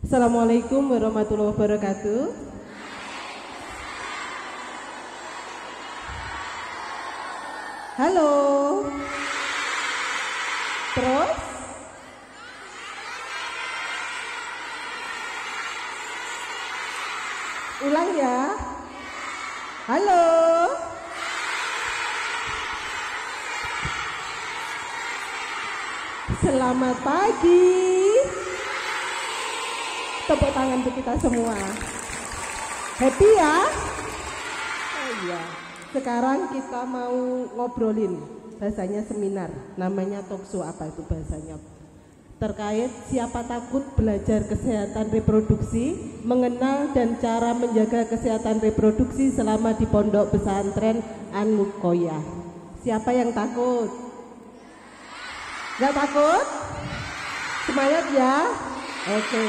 Assalamualaikum warahmatullahi wabarakatuh. Halo. Terus? Ulang ya. Halo. Selamat pagi. Tepuk tangan untuk kita semua. Happy ya? Oh iya. Sekarang kita mau ngobrolin, bahasanya seminar, namanya talkshow. Apa itu bahasanya? Terkait siapa takut belajar kesehatan reproduksi, mengenal dan cara menjaga kesehatan reproduksi selama di pondok pesantren An-Nukoyah. Siapa yang takut? Gak takut? Semangat ya. Oke,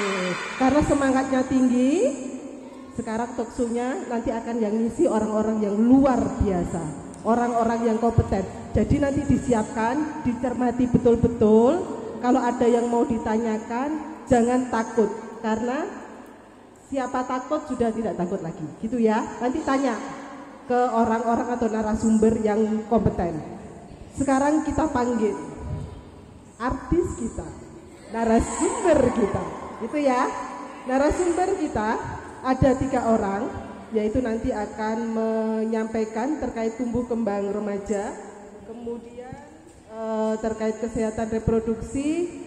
karena semangatnya tinggi, sekarang talkshow-nya nanti akan yang ngisi orang-orang yang luar biasa, orang-orang yang kompeten. Jadi nanti disiapkan, dicermati betul-betul. Kalau ada yang mau ditanyakan, jangan takut, karena siapa takut sudah tidak takut lagi, gitu ya. Nanti tanya ke orang-orang atau narasumber yang kompeten. Sekarang kita panggil artis kita, narasumber kita, itu ya. Narasumber kita ada 3 orang, yaitu nanti akan menyampaikan terkait tumbuh kembang remaja, kemudian terkait kesehatan reproduksi,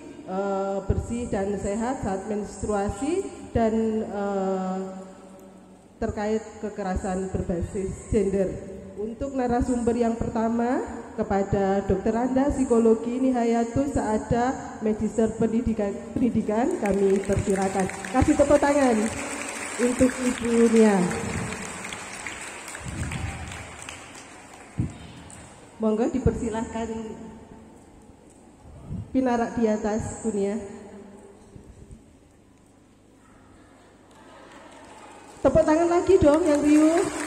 bersih dan sehat saat menstruasi, dan terkait kekerasan berbasis gender. Untuk narasumber yang pertama, kepada Dr. Anda Psikologi Nihayatus Saada Magister Pendidikan, kami persilakan. Kasih tepuk tangan untuk Ibu Nia. Monggo dipersilahkan pinarak di atas, Bu Nia. Tepuk tangan lagi dong yang riuh.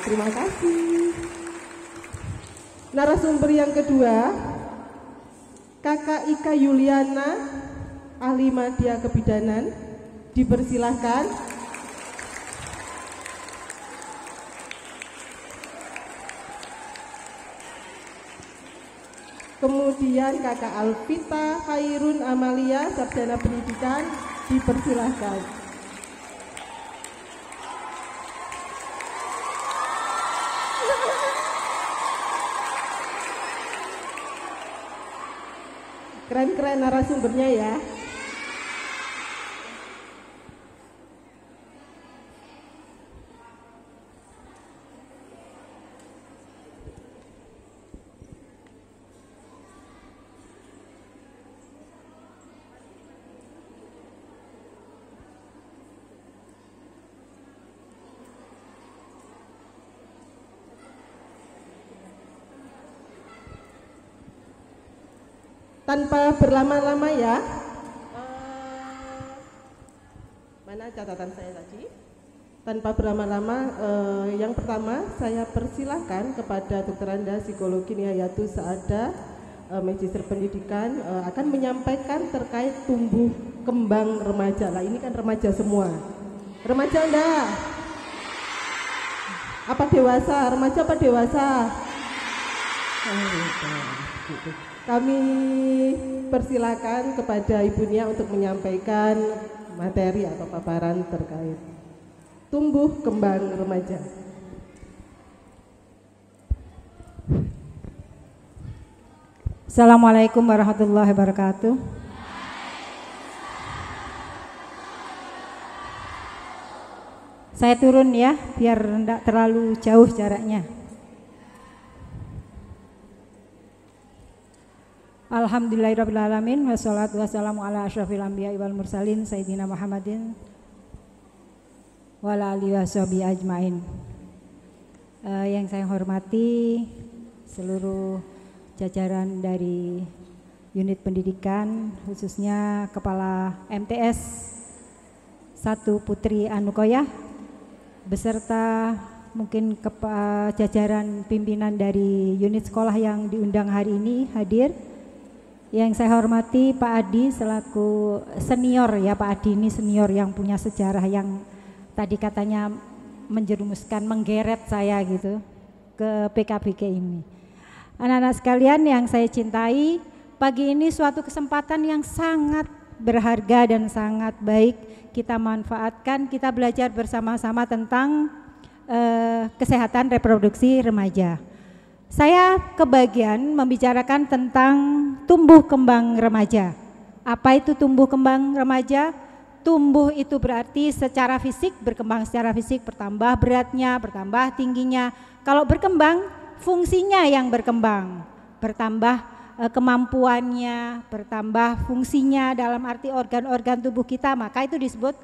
Terima kasih. Narasumber yang kedua, Kakak Ika Yuliana, ahli media kebidanan, dipersilahkan. Kemudian Kakak Alvita Khairun Amalia, sarjana pendidikan, dipersilahkan. Keren-keren narasumbernya ya. Tanpa berlama-lama ya, mana catatan saya tadi? Tanpa berlama-lama, yang pertama saya persilahkan kepada Dr. Anda Psikologi Nihayatus Saada Magister Pendidikan, akan menyampaikan terkait tumbuh kembang remaja. Lah ini kan remaja semua. Remaja enggak? Apa dewasa? Remaja apa dewasa? Gitu. Kami persilakan kepada Ibu Nia untuk menyampaikan materi atau paparan terkait tumbuh kembang remaja. Assalamualaikum warahmatullahi wabarakatuh. Saya turun ya, biar tidak terlalu jauh jaraknya. Alhamdulillahirrabbilalamin, wassalatu wassalamu ala asyrafil anbiya wal mursalin sayyidina Muhammadin wa ala alihi washabihi ajmain. Yang saya hormati seluruh jajaran dari unit pendidikan, khususnya Kepala MTS 1 Putri An-Nukoyah, beserta mungkin jajaran pimpinan dari unit sekolah yang diundang hari ini hadir. Yang saya hormati Pak Adi selaku senior ya, Pak Adi ini senior yang punya sejarah yang tadi katanya menjerumuskan, menggeret saya gitu ke PKBK ini. Anak-anak sekalian yang saya cintai, pagi ini suatu kesempatan yang sangat berharga dan sangat baik kita manfaatkan, kita belajar bersama-sama tentang kesehatan reproduksi remaja. Saya kebagian membicarakan tentang tumbuh kembang remaja. Apa itu tumbuh kembang remaja? Tumbuh itu berarti secara fisik, berkembang secara fisik, bertambah beratnya, bertambah tingginya. Kalau berkembang, fungsinya yang berkembang, bertambah kemampuannya, bertambah fungsinya dalam arti organ-organ tubuh kita, maka itu disebut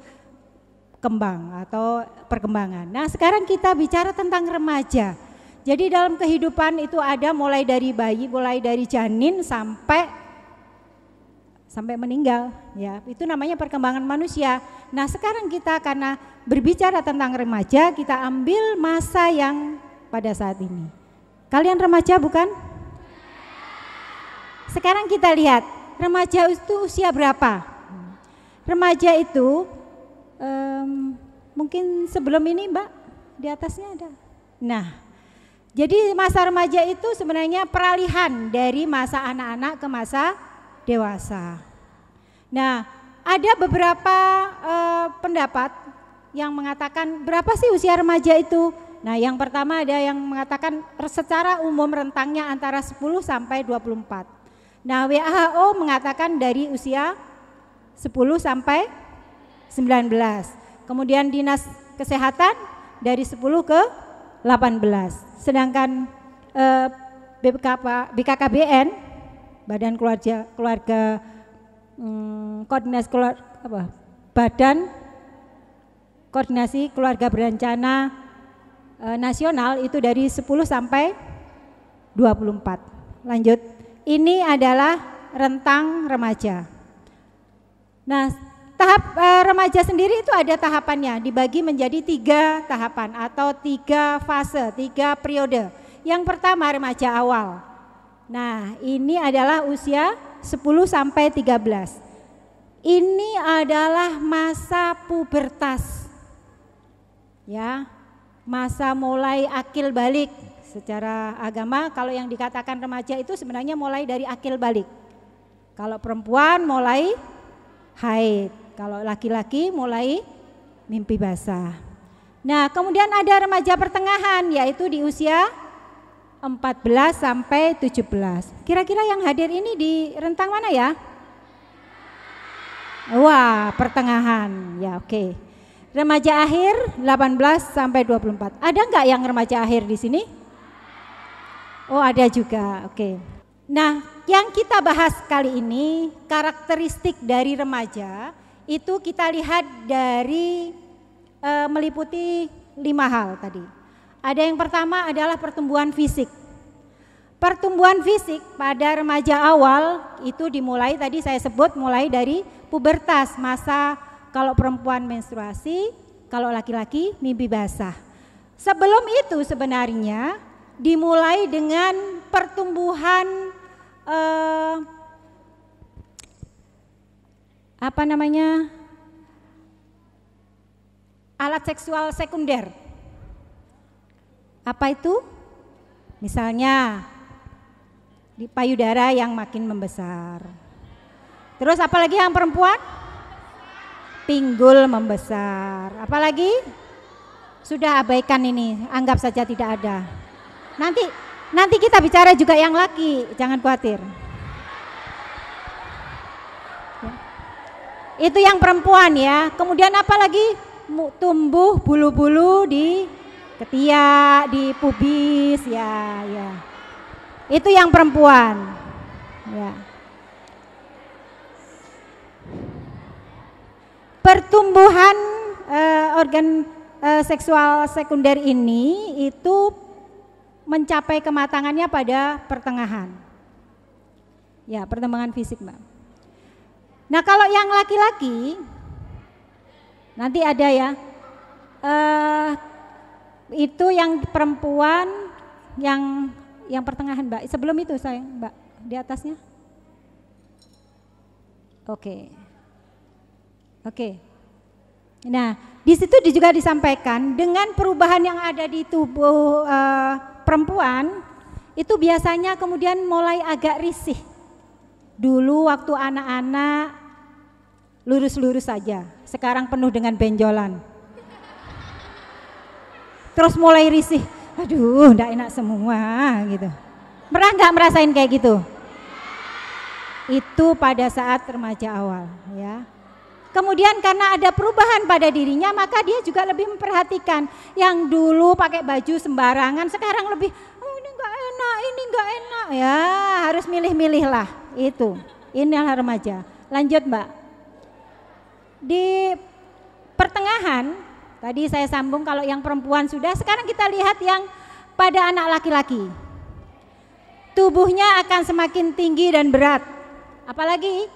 kembang atau perkembangan. Nah, sekarang kita bicara tentang remaja. Jadi dalam kehidupan itu ada mulai dari bayi, mulai dari janin sampai meninggal ya. Itu namanya perkembangan manusia. Nah, sekarang kita karena berbicara tentang remaja, kita ambil masa yang pada saat ini. Kalian remaja bukan? Sekarang kita lihat, remaja itu usia berapa? Remaja itu mungkin sebelum ini Mbak, di atasnya ada. Nah, jadi masa remaja itu sebenarnya peralihan dari masa anak-anak ke masa dewasa. Nah, ada beberapa pendapat yang mengatakan berapa sih usia remaja itu? Nah, yang pertama ada yang mengatakan secara umum rentangnya antara 10 sampai 24. Nah, WHO mengatakan dari usia 10 sampai 19. Kemudian Dinas Kesehatan dari 10 ke 18. Sedangkan BKKBN, Badan Keluarga Koordinasi Badan Koordinasi Keluarga Berencana Nasional itu dari 10 sampai 24. Lanjut, ini adalah rentang remaja. Nah, tahap remaja sendiri itu ada tahapannya, dibagi menjadi 3 tahapan atau 3 fase, 3 periode. Yang pertama remaja awal. Nah, ini adalah usia 10 sampai 13. Ini adalah masa pubertas. Ya, masa mulai akil balik. Secara agama kalau yang dikatakan remaja itu sebenarnya mulai dari akil balik. Kalau perempuan mulai haid. Kalau laki-laki mulai mimpi basah. Nah, kemudian ada remaja pertengahan yaitu di usia 14 sampai 17. Kira-kira yang hadir ini di rentang mana ya? Wah, pertengahan. Ya, oke. Remaja akhir 18 sampai 24. Ada enggak yang remaja akhir di sini? Oh, ada juga. Oke. Nah, yang kita bahas kali ini karakteristik dari remaja itu kita lihat dari meliputi 5 hal tadi. Ada yang pertama adalah pertumbuhan fisik. Pertumbuhan fisik pada remaja awal itu dimulai tadi saya sebut mulai dari pubertas, masa kalau perempuan menstruasi, kalau laki-laki mimpi basah. Sebelum itu sebenarnya dimulai dengan pertumbuhan alat seksual sekunder. Apa itu? Misalnya di payudara yang makin membesar. Terus apalagi yang perempuan? Pinggul membesar. Apalagi? Sudah abaikan ini, anggap saja tidak ada. Nanti kita bicara juga yang laki, jangan khawatir. Itu yang perempuan ya. Kemudian apalagi? Tumbuh bulu-bulu di ketiak, di pubis, ya. Itu yang perempuan. Ya. Pertumbuhan organ seksual sekunder ini itu mencapai kematangannya pada pertengahan. Ya, perkembangan fisik, Mbak. Nah, kalau yang laki-laki nanti ada ya, itu yang perempuan yang pertengahan Mbak. Sebelum itu saya Mbak, di atasnya. Oke. Nah, di situ juga disampaikan dengan perubahan yang ada di tubuh perempuan itu biasanya kemudian mulai agak risih. Dulu waktu anak-anak lurus-lurus saja, sekarang penuh dengan benjolan. Terus mulai risih, aduh enggak enak semua gitu. Pernah nggak merasain kayak gitu? Itu pada saat remaja awal ya. Kemudian karena ada perubahan pada dirinya maka dia juga lebih memperhatikan. Yang dulu pakai baju sembarangan sekarang lebih ini enggak enak ya, harus milih-milih lah itu. Inilah remaja. Lanjut Mbak. Di pertengahan tadi saya sambung kalau yang perempuan sudah, sekarang kita lihat yang pada anak laki-laki. Tubuhnya akan semakin tinggi dan berat. Apalagi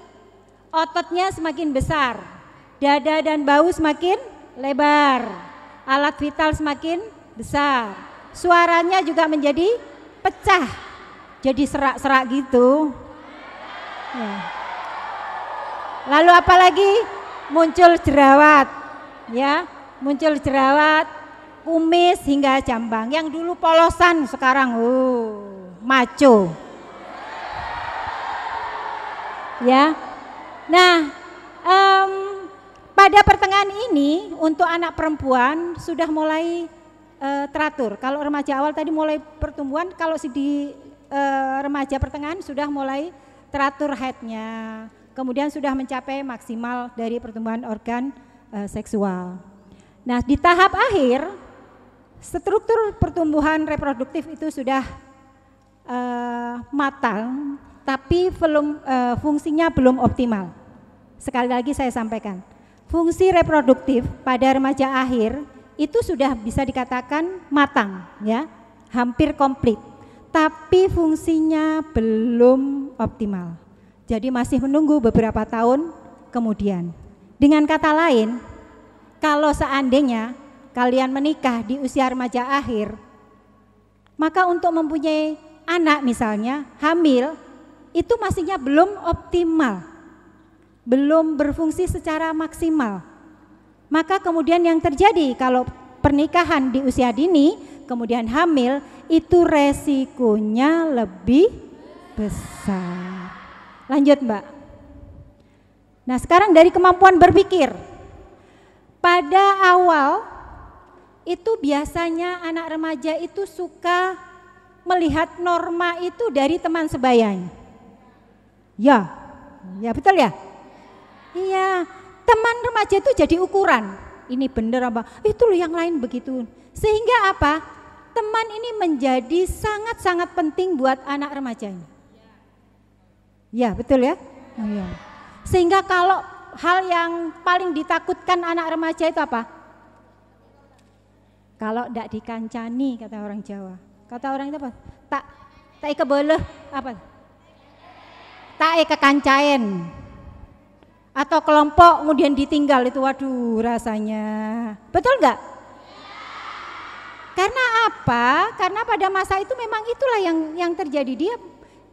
ototnya semakin besar, dada dan bahu semakin lebar, alat vital semakin besar, suaranya juga menjadi pecah, jadi serak-serak gitu. Ya. Lalu apalagi muncul jerawat, ya, muncul jerawat, kumis hingga jambang. Yang dulu polosan sekarang, maco. Ya. Nah, pada pertengahan ini untuk anak perempuan sudah mulai teratur. Kalau remaja awal tadi mulai pertumbuhan, kalau di remaja pertengahan sudah mulai teratur headnya. Kemudian sudah mencapai maksimal dari pertumbuhan organ seksual. Nah, di tahap akhir struktur pertumbuhan reproduktif itu sudah matang, tapi fungsinya belum optimal. Sekali lagi saya sampaikan, fungsi reproduktif pada remaja akhir itu sudah bisa dikatakan matang, ya, hampir komplit, tapi fungsinya belum optimal. Jadi masih menunggu beberapa tahun kemudian. Dengan kata lain, kalau seandainya kalian menikah di usia remaja akhir, maka untuk mempunyai anak misalnya hamil itu masihnya belum optimal, belum berfungsi secara maksimal. Maka kemudian yang terjadi kalau pernikahan di usia dini kemudian hamil itu resikonya lebih besar. Lanjut Mbak. Nah sekarang dari kemampuan berpikir. Pada awal itu biasanya anak remaja itu suka melihat norma itu dari teman sebayanya. Ya betul ya? Iya, teman remaja itu jadi ukuran. Ini benar apa? Itu loh yang lain begitu. Sehingga apa? Teman ini menjadi sangat-sangat penting buat anak remaja ini. Ya betul ya? Oh, ya. Sehingga kalau hal yang paling ditakutkan anak remaja itu apa? Kalau tidak dikancani kata orang Jawa. Kata orang itu apa? Tak kebeleh apa? Tak kekancain atau kelompok kemudian ditinggal itu waduh rasanya. Betul enggak? Karena apa? Karena pada masa itu memang itulah yang terjadi. Dia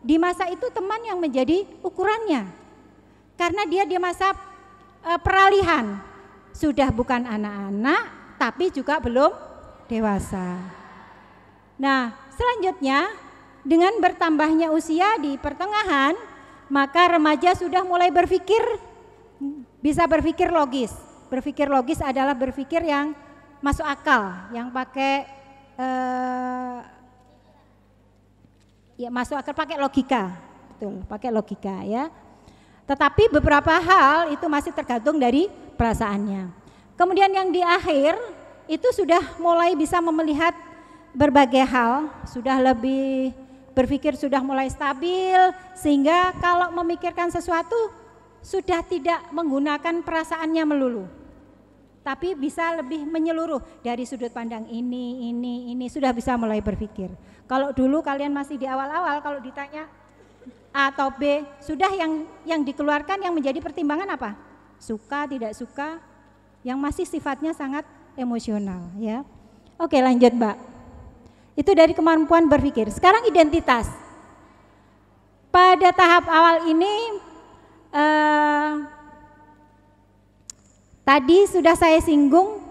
di masa itu teman yang menjadi ukurannya. Karena dia di masa peralihan. Sudah bukan anak-anak tapi juga belum dewasa. Nah, selanjutnya dengan bertambahnya usia di pertengahan, maka remaja sudah mulai bisa berpikir logis. Berpikir logis adalah berpikir yang masuk akal, yang pakai masuk akal, pakai logika, betul, pakai logika ya. Tetapi beberapa hal itu masih tergantung dari perasaannya. Kemudian yang di akhir itu sudah mulai bisa melihat berbagai hal, sudah lebih berpikir, sudah mulai stabil, sehingga kalau memikirkan sesuatu sudah tidak menggunakan perasaannya melulu, tapi bisa lebih menyeluruh dari sudut pandang ini sudah bisa mulai berpikir. Kalau dulu kalian masih di awal-awal, kalau ditanya A atau B, sudah yang dikeluarkan yang menjadi pertimbangan apa? Suka, tidak suka, yang masih sifatnya sangat emosional ya. Oke lanjut Mbak. Itu dari kemampuan berpikir. Sekarang identitas. Pada tahap awal ini Tadi sudah saya singgung,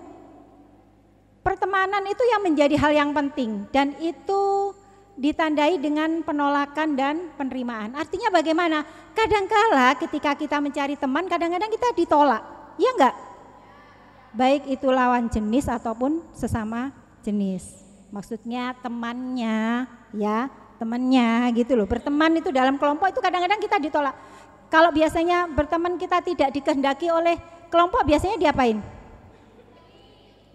pertemanan itu yang menjadi hal yang penting dan itu ditandai dengan penolakan dan penerimaan. Artinya bagaimana? Kadangkala ketika kita mencari teman, kadang-kadang kita ditolak, ya enggak? Baik itu lawan jenis ataupun sesama jenis. Maksudnya temannya, ya temannya gitu loh. Berteman itu dalam kelompok itu kadang-kadang kita ditolak. Kalau biasanya berteman kita tidak dikehendaki oleh kelompok, biasanya diapain?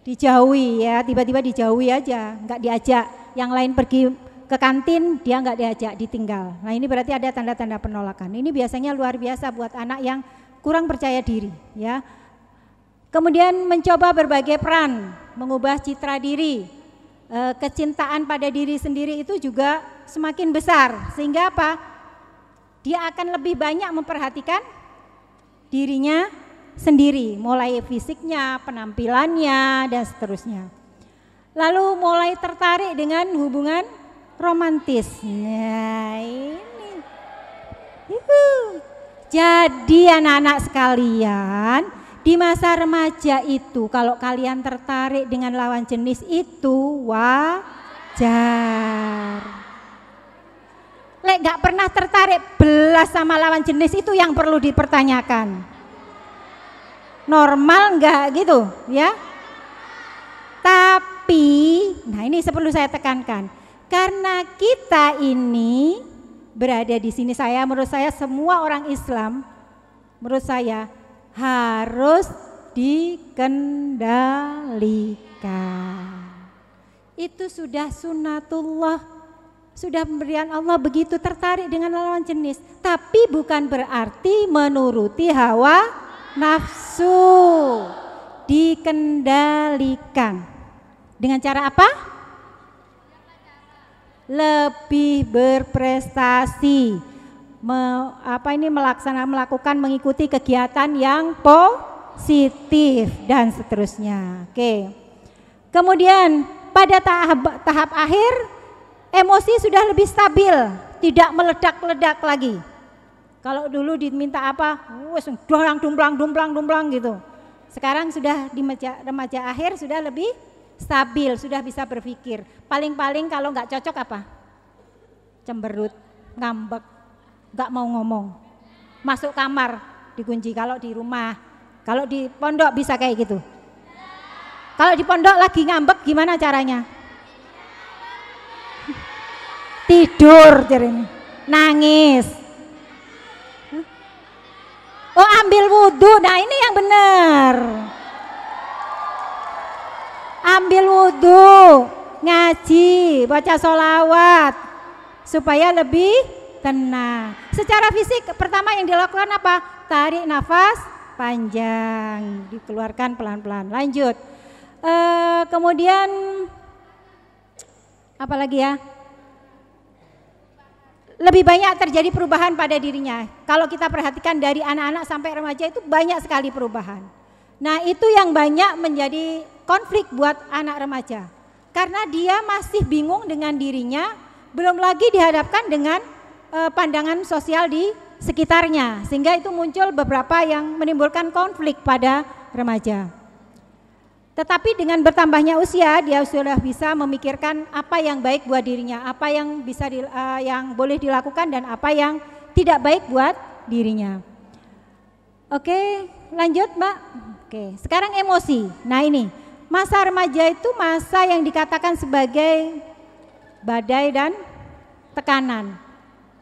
Dijauhi ya, tiba-tiba dijauhi aja, enggak diajak. Yang lain pergi ke kantin, dia enggak diajak, ditinggal. Nah ini berarti ada tanda-tanda penolakan. Ini biasanya luar biasa buat anak yang kurang percaya diri ya. Kemudian mencoba berbagai peran, mengubah citra diri, kecintaan pada diri sendiri itu juga semakin besar. Sehingga apa? Dia akan lebih banyak memperhatikan dirinya sendiri, mulai fisiknya, penampilannya, dan seterusnya. Lalu mulai tertarik dengan hubungan romantis. Nah ini. Jadi anak-anak sekalian, di masa remaja itu kalau kalian tertarik dengan lawan jenis itu wajar. Lek gak pernah tertarik belas sama lawan jenis itu yang perlu dipertanyakan. Normal enggak gitu ya? Tapi, nah ini perlu saya tekankan. Karena kita ini berada di sini, menurut saya semua orang Islam, menurut saya harus dikendalikan. Itu sudah sunnatullah, sudah pemberian Allah, begitu tertarik dengan lawan jenis. Tapi bukan berarti menuruti hawa nafsu. Dikendalikan. Dengan cara apa? Lebih berprestasi. Melakukan mengikuti kegiatan yang positif dan seterusnya. Oke. Kemudian pada tahap akhir emosi sudah lebih stabil, tidak meledak-ledak lagi. Kalau dulu diminta apa, dumplang gitu. Sekarang sudah di remaja akhir sudah lebih stabil, sudah bisa berpikir. Paling-paling kalau nggak cocok apa? Cemberut, ngambek, nggak mau ngomong, masuk kamar dikunci. Kalau di rumah, kalau di pondok bisa kayak gitu. Kalau di pondok lagi ngambek gimana caranya? Tidur, nangis. Oh ambil wudhu, nah ini yang benar. Ambil wudhu, ngaji, baca sholawat supaya lebih tenang. Secara fisik pertama yang dilakukan apa? Tarik nafas panjang, dikeluarkan pelan-pelan. Lanjut. Kemudian apa lagi ya? Lebih banyak terjadi perubahan pada dirinya. Kalau kita perhatikan dari anak-anak sampai remaja itu banyak sekali perubahan. Nah itu yang banyak menjadi konflik buat anak remaja. Karena dia masih bingung dengan dirinya, belum lagi dihadapkan dengan pandangan sosial di sekitarnya. Sehingga itu muncul beberapa yang menimbulkan konflik pada remaja. Tetapi dengan bertambahnya usia, dia sudah bisa memikirkan apa yang baik buat dirinya, apa yang bisa yang boleh dilakukan dan apa yang tidak baik buat dirinya. Oke, lanjut Mbak. Oke, sekarang emosi. Nah ini, masa remaja itu masa yang dikatakan sebagai badai dan tekanan,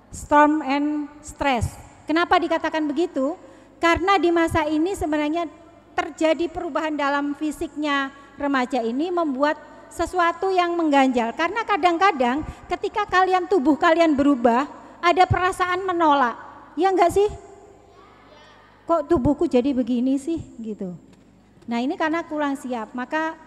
storm and stress. Kenapa dikatakan begitu? Karena di masa ini sebenarnya terjadi perubahan dalam fisiknya remaja ini, membuat sesuatu yang mengganjal. Karena kadang-kadang ketika tubuh kalian berubah, ada perasaan menolak. Ya enggak sih? Kok tubuhku jadi begini sih gitu. Nah ini karena kurang siap. Maka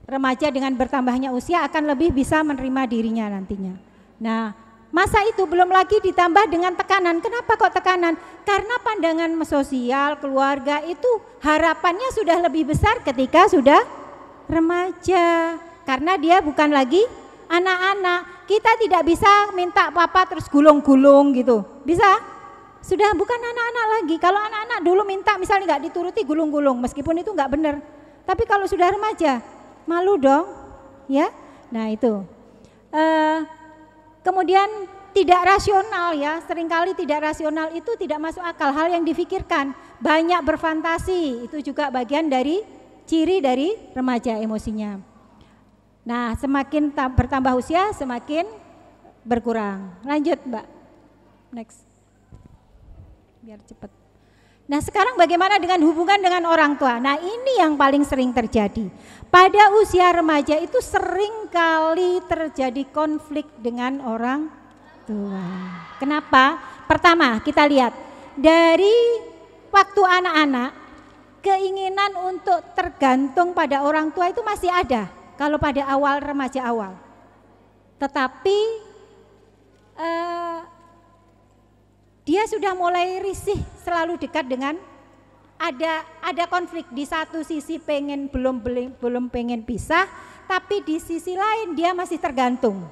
remaja dengan bertambahnya usia akan lebih bisa menerima dirinya nantinya. Nah masa itu belum lagi ditambah dengan tekanan. Kenapa kok tekanan? Karena pandangan sosial, keluarga itu harapannya sudah lebih besar ketika sudah remaja. Karena dia bukan lagi anak-anak, kita tidak bisa minta papa terus gulung-gulung gitu. Bisa? Sudah bukan anak-anak lagi. Kalau anak-anak dulu minta misalnya nggak dituruti gulung-gulung, meskipun itu nggak benar. Tapi kalau sudah remaja, malu dong, ya. Nah itu. Kemudian tidak rasional ya, seringkali tidak rasional itu tidak masuk akal, hal yang difikirkan, banyak berfantasi, itu juga bagian dari ciri dari remaja emosinya. Nah, semakin bertambah usia semakin berkurang. Lanjut, Mbak. Next. Biar cepat. Nah, sekarang bagaimana dengan hubungan dengan orang tua? Nah, ini yang paling sering terjadi. Pada usia remaja itu sering kali terjadi konflik dengan orang tua. Kenapa? Pertama, kita lihat dari waktu anak-anak, keinginan untuk tergantung pada orang tua itu masih ada kalau pada awal remaja awal. Tetapi dia sudah mulai risih selalu dekat dengan ada konflik, di satu sisi belum pengen pisah, tapi di sisi lain dia masih tergantung.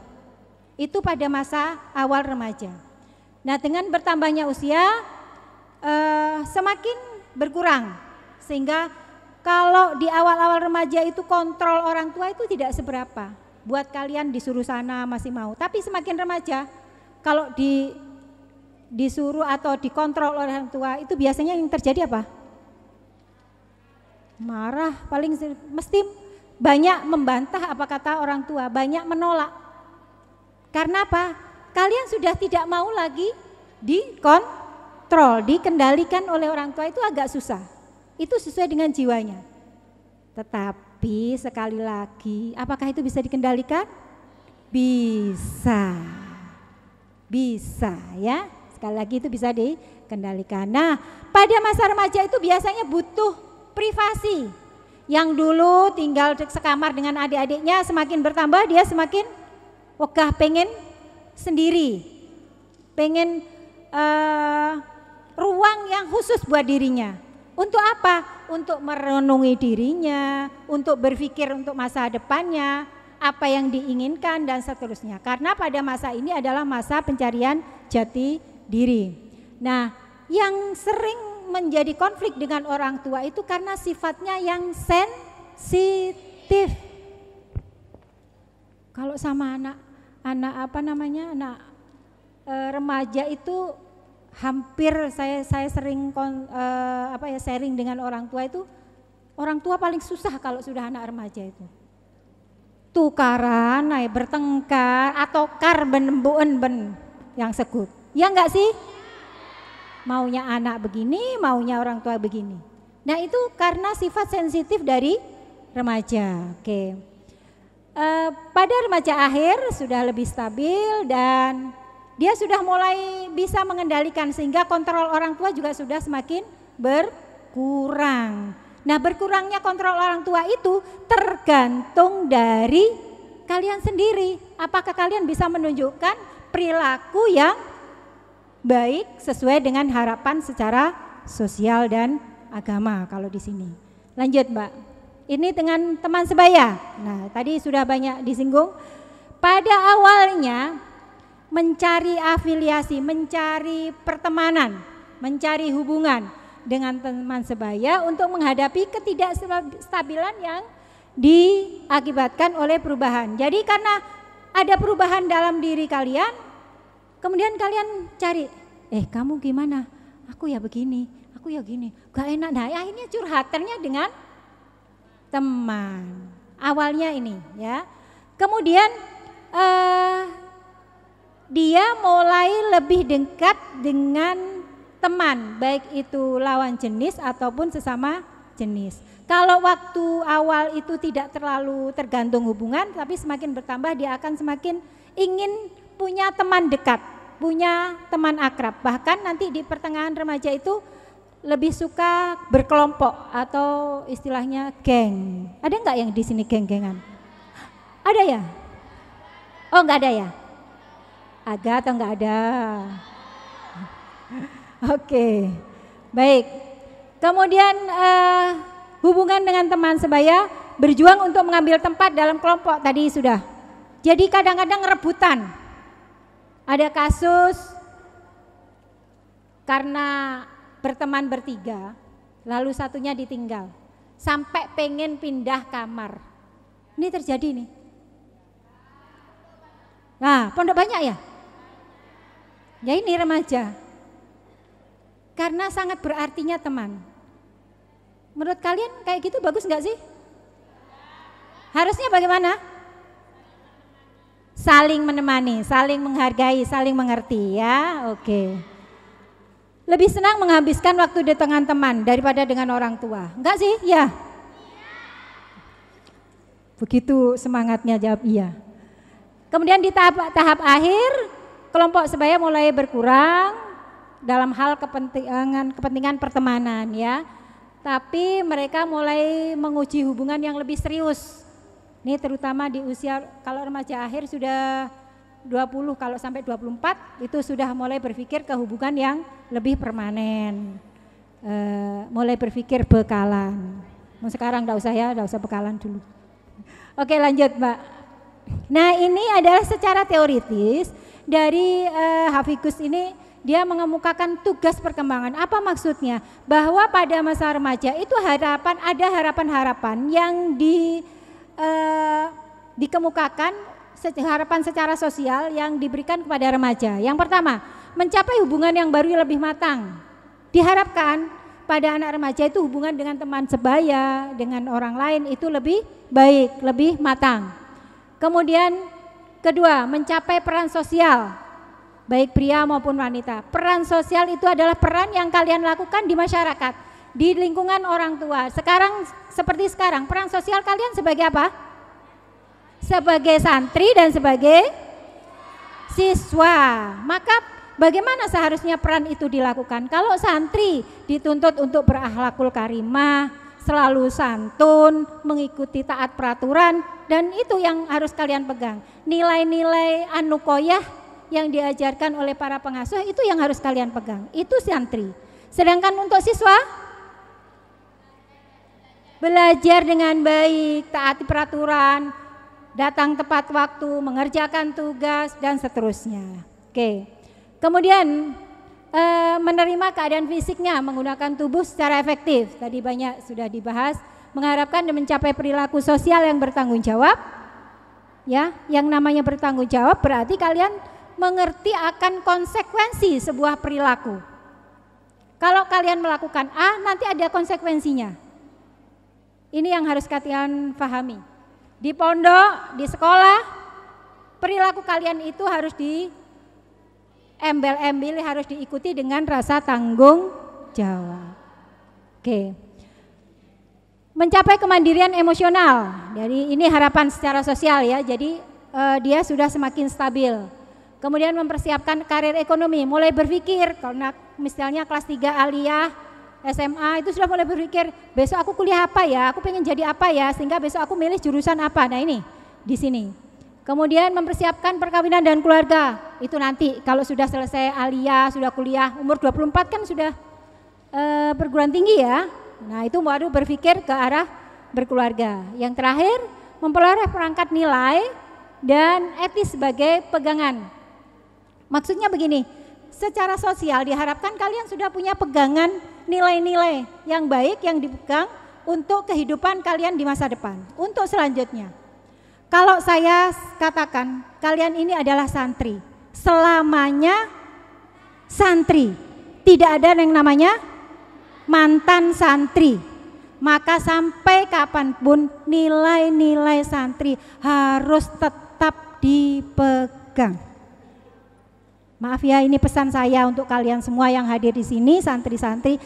Itu pada masa awal remaja. Nah, dengan bertambahnya usia semakin berkurang, sehingga kalau di awal-awal remaja itu kontrol orang tua itu tidak seberapa. Buat kalian disuruh sana masih mau, tapi semakin remaja kalau disuruh atau dikontrol oleh orang tua itu biasanya yang terjadi apa? Marah, paling mesti banyak membantah apa kata orang tua, banyak menolak. Karena apa? Kalian sudah tidak mau lagi dikontrol, dikendalikan oleh orang tua, itu agak susah. Itu sesuai dengan jiwanya. Tetapi sekali lagi, apakah itu bisa dikendalikan? Bisa. Bisa ya. Sekali lagi itu bisa dikendalikan. Nah, pada masa remaja itu biasanya butuh privasi. Yang dulu tinggal sekamar dengan adik-adiknya, semakin bertambah dia semakin wegah, pengen sendiri, pengen ruang yang khusus buat dirinya. Untuk apa? Untuk merenungi dirinya, untuk berpikir untuk masa depannya, apa yang diinginkan dan seterusnya. Karena pada masa ini adalah masa pencarian jati diri. Nah, yang sering menjadi konflik dengan orang tua itu karena sifatnya yang sensitif. Kalau sama anak remaja itu hampir saya sering sharing dengan orang tua itu, orang tua paling susah kalau sudah anak remaja itu. Tukaran, bertengkar atau ben yang sekut. Ya enggak sih? Maunya anak begini, maunya orang tua begini. Nah, itu karena sifat sensitif dari remaja. Oke. Pada remaja akhir sudah lebih stabil dan dia sudah mulai bisa mengendalikan, sehingga kontrol orang tua juga sudah semakin berkurang. Nah, berkurangnya kontrol orang tua itu tergantung dari kalian sendiri. Apakah kalian bisa menunjukkan perilaku yang baik sesuai dengan harapan secara sosial dan agama kalau di sini. Lanjut, Mbak. Ini dengan teman sebaya. Nah, tadi sudah banyak disinggung. Pada awalnya mencari afiliasi, mencari pertemanan, mencari hubungan dengan teman sebaya untuk menghadapi ketidakstabilan yang diakibatkan oleh perubahan. Jadi karena ada perubahan dalam diri kalian, kemudian kalian cari, kamu gimana? Aku ya begini, aku ya gini, gak enak. Nah, akhirnya curhatannya dengan teman. Awalnya ini ya. Kemudian dia mulai lebih dekat dengan teman, baik itu lawan jenis ataupun sesama jenis. Kalau waktu awal itu tidak terlalu tergantung hubungan, tapi semakin bertambah dia akan semakin ingin punya teman dekat, punya teman akrab. Bahkan nanti di pertengahan remaja itu lebih suka berkelompok atau istilahnya geng. Ada nggak yang di sini geng-gengan? Ada ya? Oh, nggak ada ya? Ada atau nggak ada? Oke, baik. Kemudian hubungan dengan teman sebaya, berjuang untuk mengambil tempat dalam kelompok, tadi sudah Jadi kadang-kadang rebutan. Ada kasus karena berteman bertiga, lalu satunya ditinggal, sampai pengen pindah kamar. Ini terjadi nih. Nah, pondok banyak ya? Ya ini remaja. Karena sangat berartinya teman. Menurut kalian kayak gitu bagus nggak sih? Harusnya bagaimana? Saling menemani, saling menghargai, saling mengerti ya. Oke. Lebih senang menghabiskan waktu di tengah teman daripada dengan orang tua. Enggak sih? Ya. Begitu semangatnya jawab iya. Kemudian di tahap akhir kelompok sebaya mulai berkurang dalam hal kepentingan pertemanan ya. Tapi mereka mulai menguji hubungan yang lebih serius. Ini terutama di usia kalau remaja akhir sudah 20, kalau sampai 24 itu sudah mulai berpikir ke hubungan yang lebih permanen. Mulai berpikir bekalan. Sekarang enggak usah ya, enggak usah bekalan dulu. Oke, lanjut, Mbak. Nah, ini adalah secara teoritis dari Hafikus ini dia mengemukakan tugas perkembangan. Apa maksudnya? Bahwa pada masa remaja itu ada harapan-harapan yang dikemukakan harapan secara sosial yang diberikan kepada remaja. Yang pertama, mencapai hubungan yang baru lebih matang. Diharapkan pada anak remaja itu hubungan dengan teman sebaya, dengan orang lain itu lebih baik, lebih matang. Kemudian kedua, mencapai peran sosial, baik pria maupun wanita. Peran sosial itu adalah peran yang kalian lakukan di masyarakat, di lingkungan orang tua. Sekarang seperti sekarang, peran sosial kalian sebagai apa? Sebagai santri dan sebagai siswa. Maka bagaimana seharusnya peran itu dilakukan? Kalau santri dituntut untuk berakhlakul karimah, selalu santun, mengikuti taat peraturan, dan itu yang harus kalian pegang. Nilai-nilai anukoyah yang diajarkan oleh para pengasuh itu yang harus kalian pegang. Itu santri. Sedangkan untuk siswa, belajar dengan baik, taati peraturan, datang tepat waktu, mengerjakan tugas, dan seterusnya. Oke. Kemudian menerima keadaan fisiknya, menggunakan tubuh secara efektif. Tadi banyak sudah dibahas, mengharapkan dan mencapai perilaku sosial yang bertanggung jawab. Ya, yang namanya bertanggung jawab berarti kalian mengerti akan konsekuensi sebuah perilaku. Kalau kalian melakukan A, nanti ada konsekuensinya. Ini yang harus kalian pahami. Di pondok, di sekolah, perilaku kalian itu harus embel-embel, harus diikuti dengan rasa tanggung jawab. Oke. Mencapai kemandirian emosional. Jadi ini harapan secara sosial ya. Jadi dia sudah semakin stabil. Kemudian mempersiapkan karir ekonomi, mulai berpikir karena misalnya kelas 3 aliyah, SMA itu sudah mulai berpikir, besok aku kuliah apa ya, aku pengen jadi apa ya, sehingga besok aku milih jurusan apa. Nah ini di sini. Kemudian mempersiapkan perkawinan dan keluarga. Itu nanti kalau sudah selesai aliyah, sudah kuliah, umur 24 kan sudah perguruan tinggi ya. Nah itu baru berpikir ke arah berkeluarga. Yang terakhir, memperoleh perangkat nilai dan etis sebagai pegangan. Maksudnya begini, secara sosial diharapkan kalian sudah punya pegangan nilai-nilai yang baik yang dipegang untuk kehidupan kalian di masa depan. Untuk selanjutnya, kalau saya katakan kalian ini adalah santri, selamanya santri, tidak ada yang namanya mantan santri. Maka sampai kapanpun nilai-nilai santri harus tetap dipegang. Maaf ya, ini pesan saya untuk kalian semua yang hadir di sini, santri-santri.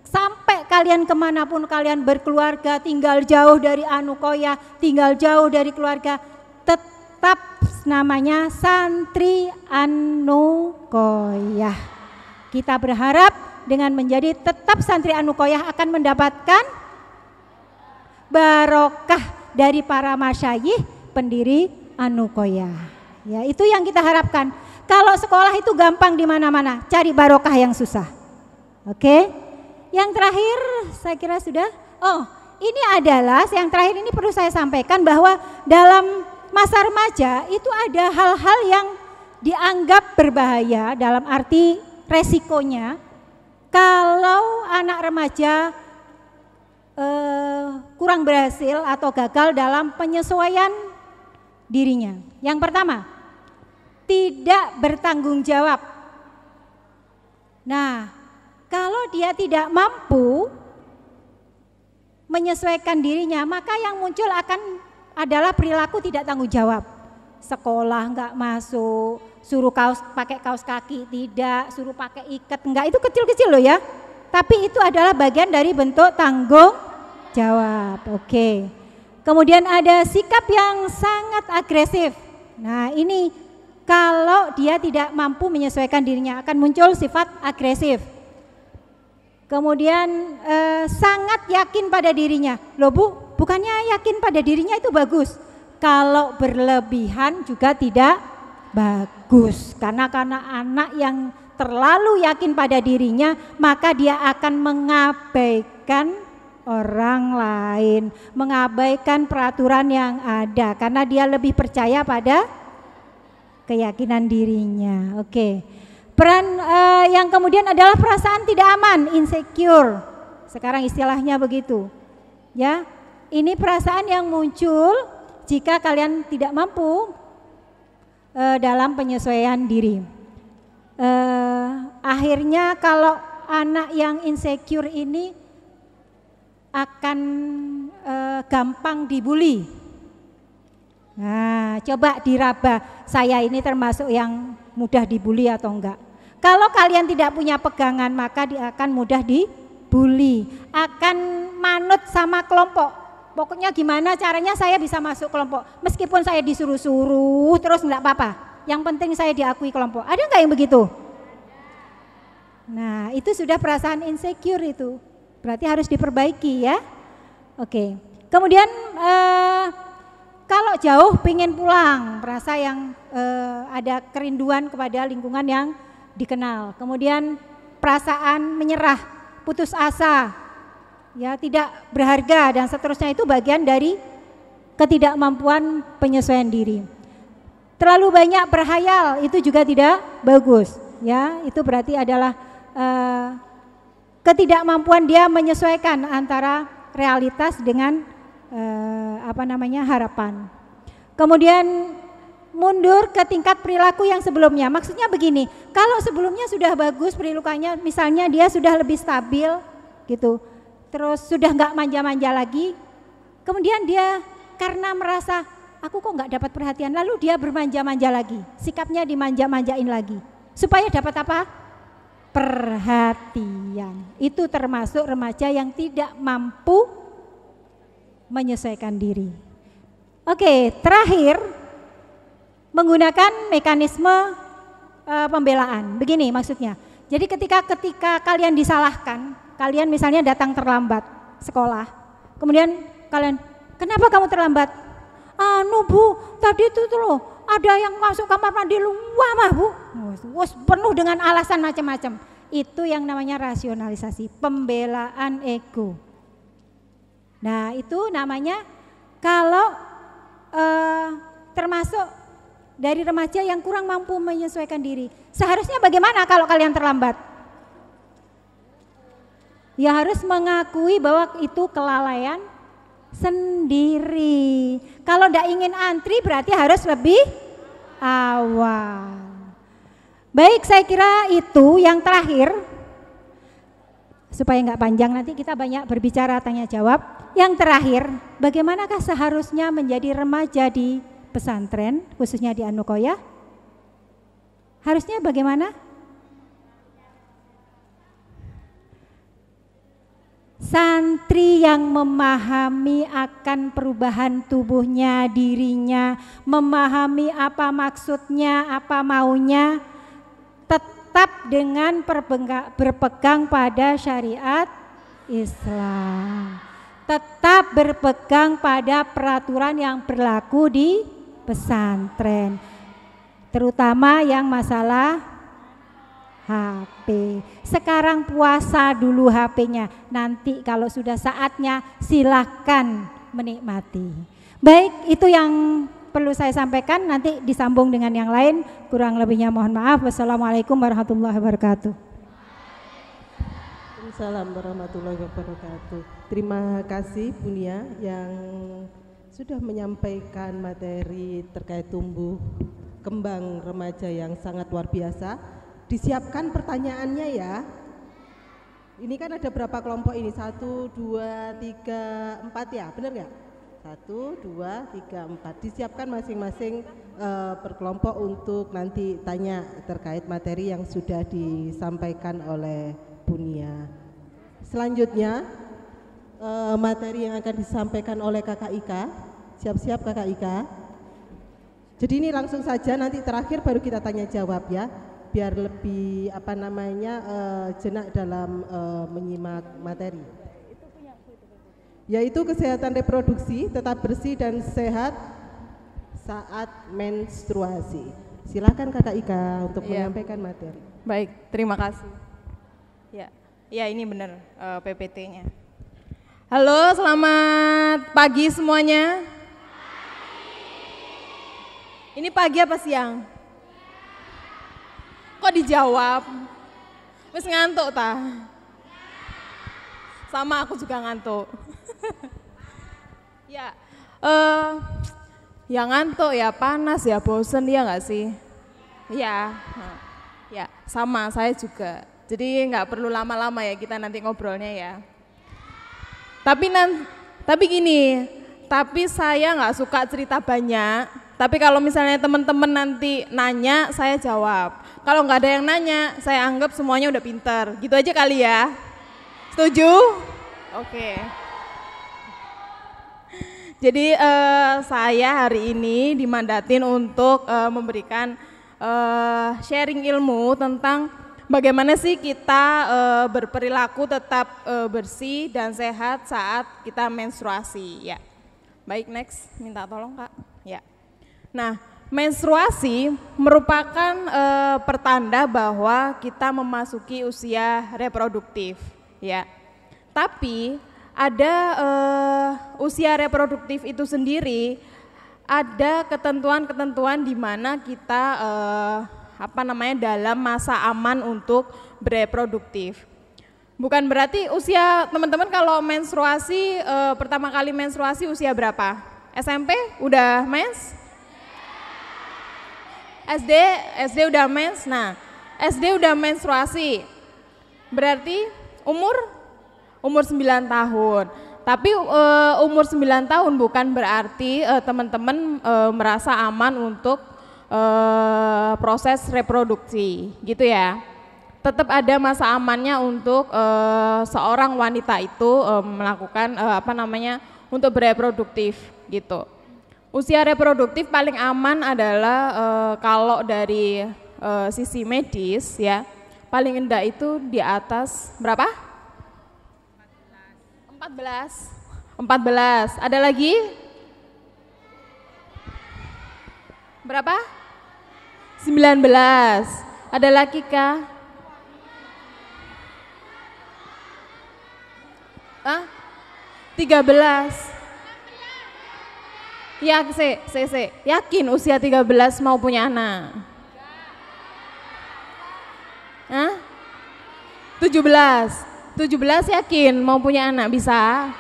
Sampai kalian kemanapun kalian berkeluarga, tinggal jauh dari anukoyah, tinggal jauh dari keluarga, tetap namanya santri anukoyah. Kita berharap dengan menjadi tetap santri anukoyah akan mendapatkan barokah dari para masyayikh pendiri anukoyah. Ya, itu yang kita harapkan. Kalau sekolah itu gampang di mana-mana, cari barokah yang susah. Oke. Yang terakhir saya kira sudah. Oh, ini adalah yang terakhir ini perlu saya sampaikan bahwa dalam masa remaja itu ada hal-hal yang dianggap berbahaya dalam arti resikonya kalau anak remaja kurang berhasil atau gagal dalam penyesuaian dirinya. Yang pertama, tidak bertanggung jawab. Nah, kalau dia tidak mampu menyesuaikan dirinya, maka yang muncul adalah perilaku tidak tanggung jawab. Sekolah enggak masuk, suruh pakai kaos kaki tidak, suruh pakai ikat enggak, itu kecil-kecil loh ya. Tapi itu adalah bagian dari bentuk tanggung jawab. Oke. Kemudian ada sikap yang sangat agresif. Nah, ini kalau dia tidak mampu menyesuaikan dirinya akan muncul sifat agresif. Kemudian sangat yakin pada dirinya. Loh Bu, bukannya yakin pada dirinya itu bagus. Kalau berlebihan juga tidak bagus. Karena anak yang terlalu yakin pada dirinya, maka dia akan mengabaikan orang lain, mengabaikan peraturan yang ada karena dia lebih percaya pada keyakinan dirinya. Oke. Peran yang kemudian adalah perasaan tidak aman, insecure. Sekarang istilahnya begitu. Ya. Ini perasaan yang muncul jika kalian tidak mampu dalam penyesuaian diri. Akhirnya kalau anak yang insecure ini akan gampang dibully. Nah, coba diraba, saya ini termasuk yang mudah dibully atau enggak. Kalau kalian tidak punya pegangan, maka dia akan mudah dibully, akan manut sama kelompok. Pokoknya gimana caranya saya bisa masuk kelompok, meskipun saya disuruh-suruh terus enggak apa-apa. Yang penting saya diakui kelompok. Ada nggak yang begitu? Nah, itu sudah perasaan insecure itu. Berarti harus diperbaiki ya. Oke. Kemudian kalau jauh pengen pulang, merasa yang ada kerinduan kepada lingkungan yang dikenal. Kemudian perasaan menyerah, putus asa, ya tidak berharga dan seterusnya, itu bagian dari ketidakmampuan penyesuaian diri. Terlalu banyak berhayal itu juga tidak bagus, ya. Itu berarti adalah ketidakmampuan dia menyesuaikan antara realitas dengan harapan. Kemudian mundur ke tingkat perilaku yang sebelumnya. Maksudnya begini, kalau sebelumnya sudah bagus perilakunya, misalnya dia sudah lebih stabil gitu, terus sudah nggak manja-manja lagi, kemudian dia karena merasa aku kok nggak dapat perhatian, lalu dia bermanja-manja lagi, sikapnya dimanja-manjain lagi, supaya dapat apa? Perhatian. Itu termasuk remaja yang tidak mampu menyesuaikan diri. Oke, terakhir menggunakan mekanisme pembelaan. Begini maksudnya. Jadi ketika kalian disalahkan, kalian misalnya datang terlambat sekolah, kemudian kalian, kenapa kamu terlambat? Bu, tadi itu tuh loh, ada yang masuk kamar mandi luar Bu. Penuh dengan alasan macam-macam. Itu yang namanya rasionalisasi, pembelaan ego. Nah, itu namanya kalau termasuk dari remaja yang kurang mampu menyesuaikan diri. Seharusnya bagaimana kalau kalian terlambat? Ya harus mengakui bahwa itu kelalaian sendiri. Kalau tidak ingin antri berarti harus lebih awal. Baik, saya kira itu yang terakhir. Supaya nggak panjang nanti kita banyak berbicara tanya jawab. Yang terakhir, bagaimanakah seharusnya menjadi remaja di pesantren, khususnya di Anukoya? Harusnya bagaimana? Santri yang memahami akan perubahan tubuhnya, dirinya, memahami apa maksudnya, apa maunya, tetap dengan berpegang pada syariat Islam, tetap berpegang pada peraturan yang berlaku di pesantren, terutama yang masalah HP. Sekarang puasa dulu HP-nya, nanti kalau sudah saatnya silahkan menikmati. Baik, itu yang perlu saya sampaikan, nanti disambung dengan yang lain. Kurang lebihnya mohon maaf. Wassalamualaikum warahmatullahi wabarakatuh. Waalaikumsalam warahmatullahi wabarakatuh. Terima kasih Bu Nia yang sudah menyampaikan materi terkait tumbuh kembang remaja yang sangat luar biasa. Disiapkan pertanyaannya ya. Ini kan ada berapa kelompok ini? 1, 2, 3, 4 ya, benar nggak? 1, 2, 3, 4. Disiapkan masing-masing per kelompok untuk nanti tanya terkait materi yang sudah disampaikan oleh Bu Nia. Selanjutnya materi yang akan disampaikan oleh Kakak Ika. Siap-siap Kakak Ika. Jadi ini langsung saja, nanti terakhir baru kita tanya jawab ya, biar lebih jenak dalam menyimak materi. Yaitu kesehatan reproduksi, tetap bersih dan sehat saat menstruasi. Silakan Kakak Ika untuk menyampaikan materi. Baik, terima kasih. Ya ini benar PPT-nya. Halo, selamat pagi semuanya. Ini pagi apa siang? Kok dijawab? Wis ngantuk ta? Sama aku juga ngantuk. Ya ngantuk ya, panas ya, bosen ya nggak sih? Ya sama saya juga. Jadi nggak perlu lama-lama ya kita nanti ngobrolnya ya. Tapi gini, tapi saya nggak suka cerita banyak. Tapi kalau misalnya teman-teman nanti nanya, saya jawab. Kalau nggak ada yang nanya, saya anggap semuanya udah pinter. Gitu aja kali ya. Setuju? Oke. Jadi saya hari ini dimandatin untuk memberikan sharing ilmu tentang bagaimana sih kita berperilaku tetap bersih dan sehat saat kita menstruasi. Ya. Baik, next, minta tolong Kak. Ya. Nah, menstruasi merupakan pertanda bahwa kita memasuki usia reproduktif, ya. Tapi ada usia reproduktif itu sendiri ada ketentuan-ketentuan di mana kita dalam masa aman untuk bereproduktif. Bukan berarti usia teman-teman kalau menstruasi pertama kali menstruasi usia berapa? SMP udah mens? SD udah mens. Nah, SD udah menstruasi. Berarti umur 9 tahun. Tapi umur 9 tahun bukan berarti teman-teman merasa aman untuk proses reproduksi, gitu ya. Tetap ada masa amannya untuk seorang wanita itu melakukan untuk bereproduktif, gitu. Usia reproduktif paling aman adalah kalau dari sisi medis ya, paling rendah itu di atas berapa? 14. Ada lagi? Berapa? 19. Ada lagi kah? 13. Ya, yakin usia 13 mau punya anak? 17 yakin mau punya anak bisa?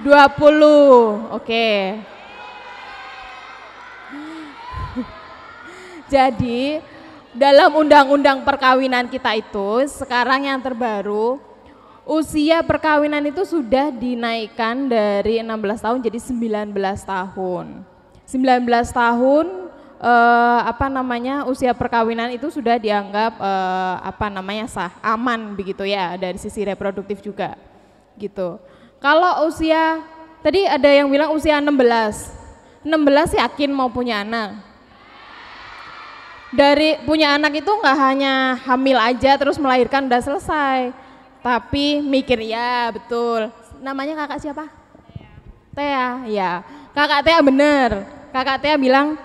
20, oke. Jadi dalam undang-undang perkawinan kita itu sekarang yang terbaru, usia perkawinan itu sudah dinaikkan dari 16 tahun jadi 19 tahun. 19 tahun usia perkawinan itu sudah dianggap sah, aman begitu ya dari sisi reproduktif juga. Gitu. Kalau usia tadi ada yang bilang usia 16 yakin mau punya anak. Dari punya anak itu nggak hanya hamil aja terus melahirkan udah selesai. Tapi mikir ya betul. Namanya kakak siapa? Tea, ya. Kakak Tea bener. Kakak Tea bilang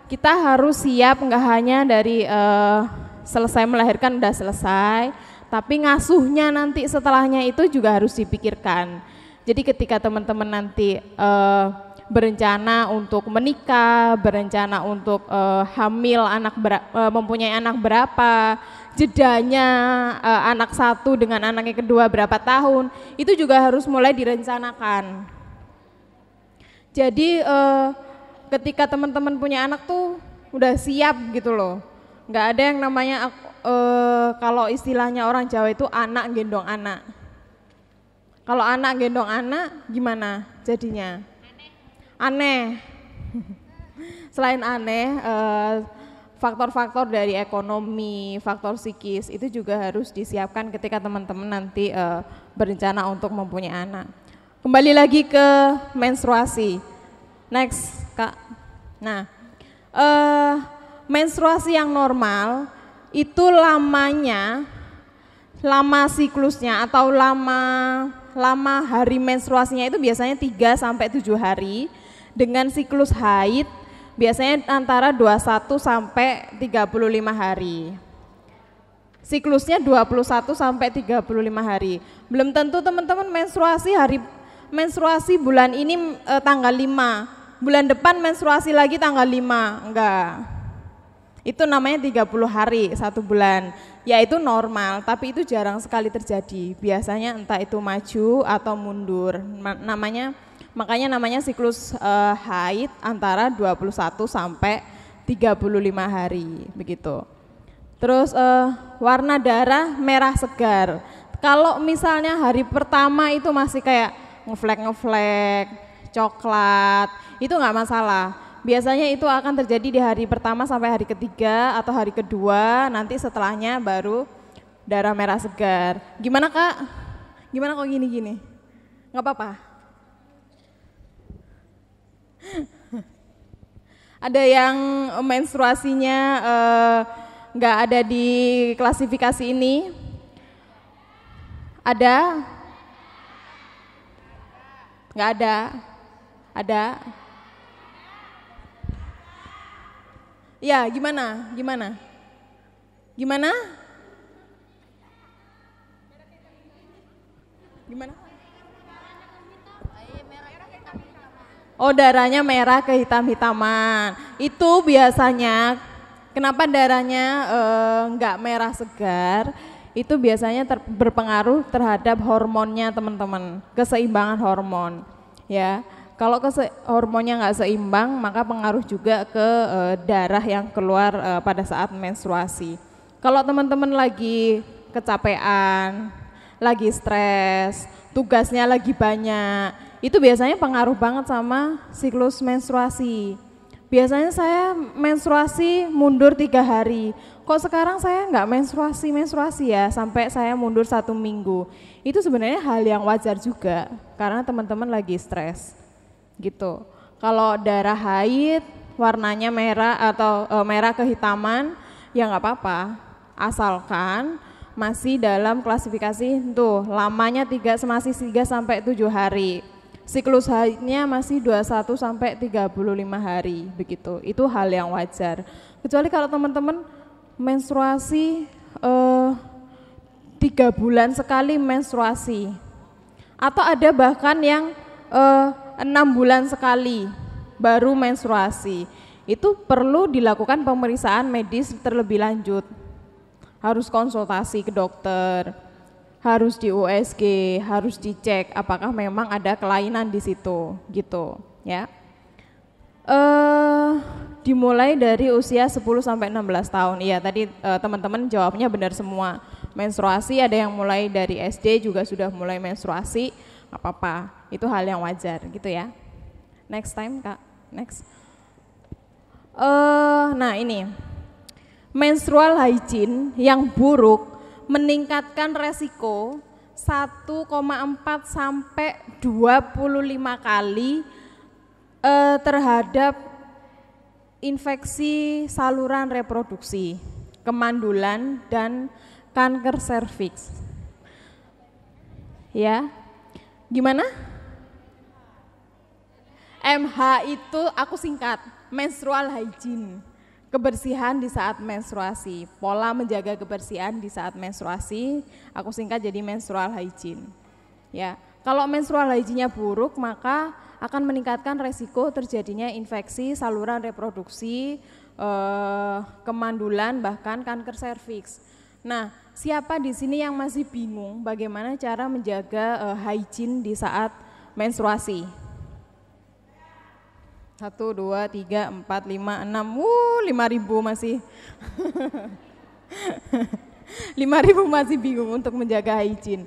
kita harus siap nggak hanya dari selesai melahirkan udah selesai, tapi ngasuhnya nanti setelahnya itu juga harus dipikirkan. Jadi ketika teman-teman nanti berencana untuk menikah, berencana untuk hamil mempunyai anak berapa, jedanya anak satu dengan anak yang kedua berapa tahun, itu juga harus mulai direncanakan. Jadi ketika teman-teman punya anak tuh udah siap gitu loh. Nggak ada yang namanya kalau istilahnya orang Jawa itu anak gendong anak. Kalau anak gendong anak gimana jadinya? Aneh. Selain aneh, faktor-faktor dari ekonomi, faktor psikis itu juga harus disiapkan ketika teman-teman nanti berencana untuk mempunyai anak. Kembali lagi ke menstruasi. Next, Kak. Nah, menstruasi yang normal itu lama siklusnya atau lama hari menstruasinya itu biasanya 3 sampai 7 hari. Dengan siklus haid biasanya antara 21 sampai 35 hari. Siklusnya 21 sampai 35 hari. Belum tentu teman-teman menstruasi bulan ini tanggal 5, bulan depan menstruasi lagi tanggal 5, enggak. Itu namanya 30 hari 1 bulan, yaitu normal, tapi itu jarang sekali terjadi. Biasanya entah itu maju atau mundur, makanya namanya siklus haid antara 21 sampai 35 hari, begitu. Terus warna darah merah segar. Kalau misalnya hari pertama itu masih kayak ngeflek, coklat, itu nggak masalah. Biasanya itu akan terjadi di hari pertama sampai hari ketiga atau hari kedua, nanti setelahnya baru darah merah segar. Gimana Kak? Gimana kok gini-gini? Nggak apa-apa? Ada yang menstruasinya nggak ada di klasifikasi ini? Ada? Nggak ada? Ada? Ya, gimana? Gimana? Gimana? Gimana? Oh, darahnya merah kehitam-hitaman. Itu biasanya, kenapa darahnya nggak merah segar? Itu biasanya berpengaruh terhadap hormonnya teman-teman, keseimbangan hormon. Ya, kalau hormonnya nggak seimbang, maka pengaruh juga ke darah yang keluar pada saat menstruasi. Kalau teman-teman lagi kecapean, lagi stres, tugasnya lagi banyak, itu biasanya pengaruh banget sama siklus menstruasi. Biasanya saya menstruasi mundur 3 hari, kok sekarang saya nggak menstruasi ya sampai saya mundur 1 minggu. Itu sebenarnya hal yang wajar juga karena teman-teman lagi stres gitu. Kalau darah haid warnanya merah atau merah kehitaman ya nggak apa-apa, asalkan masih dalam klasifikasi tuh lamanya masih 3 sampai 7 hari. Siklus haidnya masih 21 sampai 35 hari begitu. Itu hal yang wajar. Kecuali kalau teman-teman menstruasi 3 bulan sekali menstruasi. Atau ada bahkan yang 6 bulan sekali baru menstruasi. Itu perlu dilakukan pemeriksaan medis terlebih lanjut. Harus konsultasi ke dokter. Harus di USG, harus dicek apakah memang ada kelainan di situ, gitu, ya. Dimulai dari usia 10 sampai 16 tahun. Iya, tadi teman-teman jawabnya benar semua. Menstruasi ada yang mulai dari SD juga sudah mulai menstruasi, nggak apa-apa. Itu hal yang wajar, gitu ya. Next time, Kak. Next. Nah, ini. Menstrual hygiene yang buruk meningkatkan resiko 1,4 sampai 25 kali terhadap infeksi saluran reproduksi, kemandulan dan kanker serviks. Ya. Gimana? MH itu aku singkat, menstrual hygiene. Kebersihan di saat menstruasi, pola menjaga kebersihan di saat menstruasi, aku singkat jadi menstrual hygiene. Ya, Kalau menstrual hygiene-nya buruk, maka akan meningkatkan resiko terjadinya infeksi saluran reproduksi, kemandulan, bahkan kanker serviks. Nah, siapa di sini yang masih bingung bagaimana cara menjaga hygiene di saat menstruasi? 1, 2, 3, 4, 5, 6, 5.000 masih 5.000 masih bingung untuk menjaga hygiene.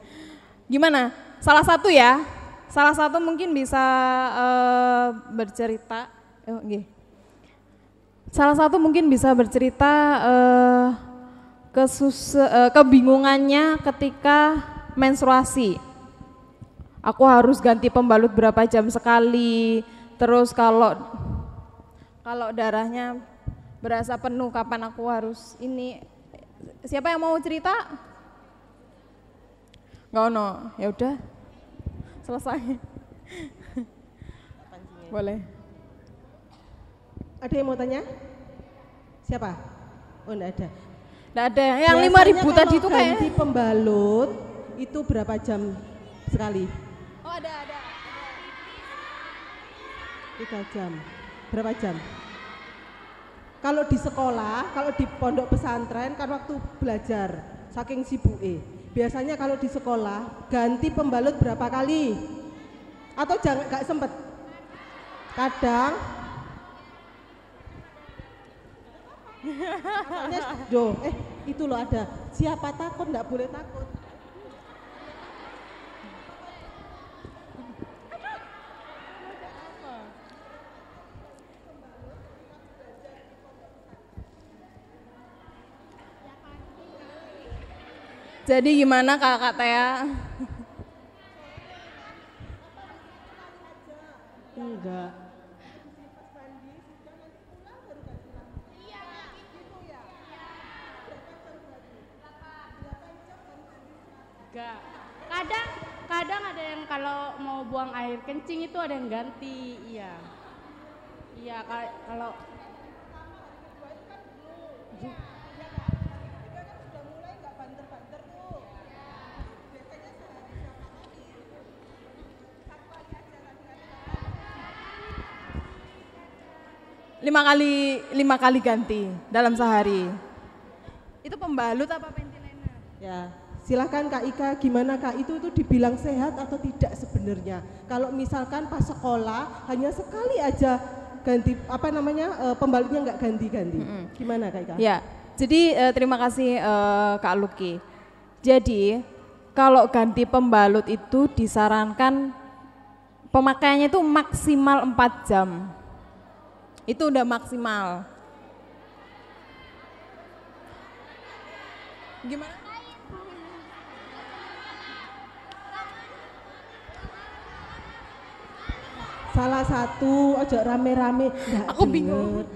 Gimana? Salah satu ya, salah satu mungkin bisa bercerita. Salah satu mungkin bisa bercerita kebingungannya ketika menstruasi. Aku harus ganti pembalut berapa jam sekali. Terus kalau darahnya berasa penuh, kapan aku harus ini? Siapa yang mau cerita? Nggak ono, ya udah selesai. Boleh. Ada yang mau tanya? Siapa? Oh, enggak ada. Enggak ada. Yang 5.000 tadi itu kayak ganti pembalut itu berapa jam sekali? Oh, ada. 3 jam. Berapa jam? Kalau di sekolah, kalau di pondok pesantren kan waktu belajar saking sibuk. Biasanya kalau di sekolah ganti pembalut berapa kali? Atau jangan gak sempet? Kadang itu loh ada. Siapa takut enggak boleh takut. Jadi gimana Kakak Tea? Enggak. Enggak. Kadang ada yang kalau mau buang air kencing itu ada yang ganti. Iya. Iya, kalau lima kali ganti dalam sehari. Itu pembalut apa panty liner? Ya, silakan Kak Ika, gimana Kak, itu dibilang sehat atau tidak sebenarnya? Kalau misalkan pas sekolah hanya sekali aja ganti pembalutnya nggak ganti-ganti, gimana Kak Ika? Ya, jadi terima kasih Kak Luki. Jadi kalau ganti pembalut itu disarankan pemakaiannya itu maksimal 4 jam. Itu udah maksimal. Gimana? Salah satu ojo rame-rame. Aku bingung.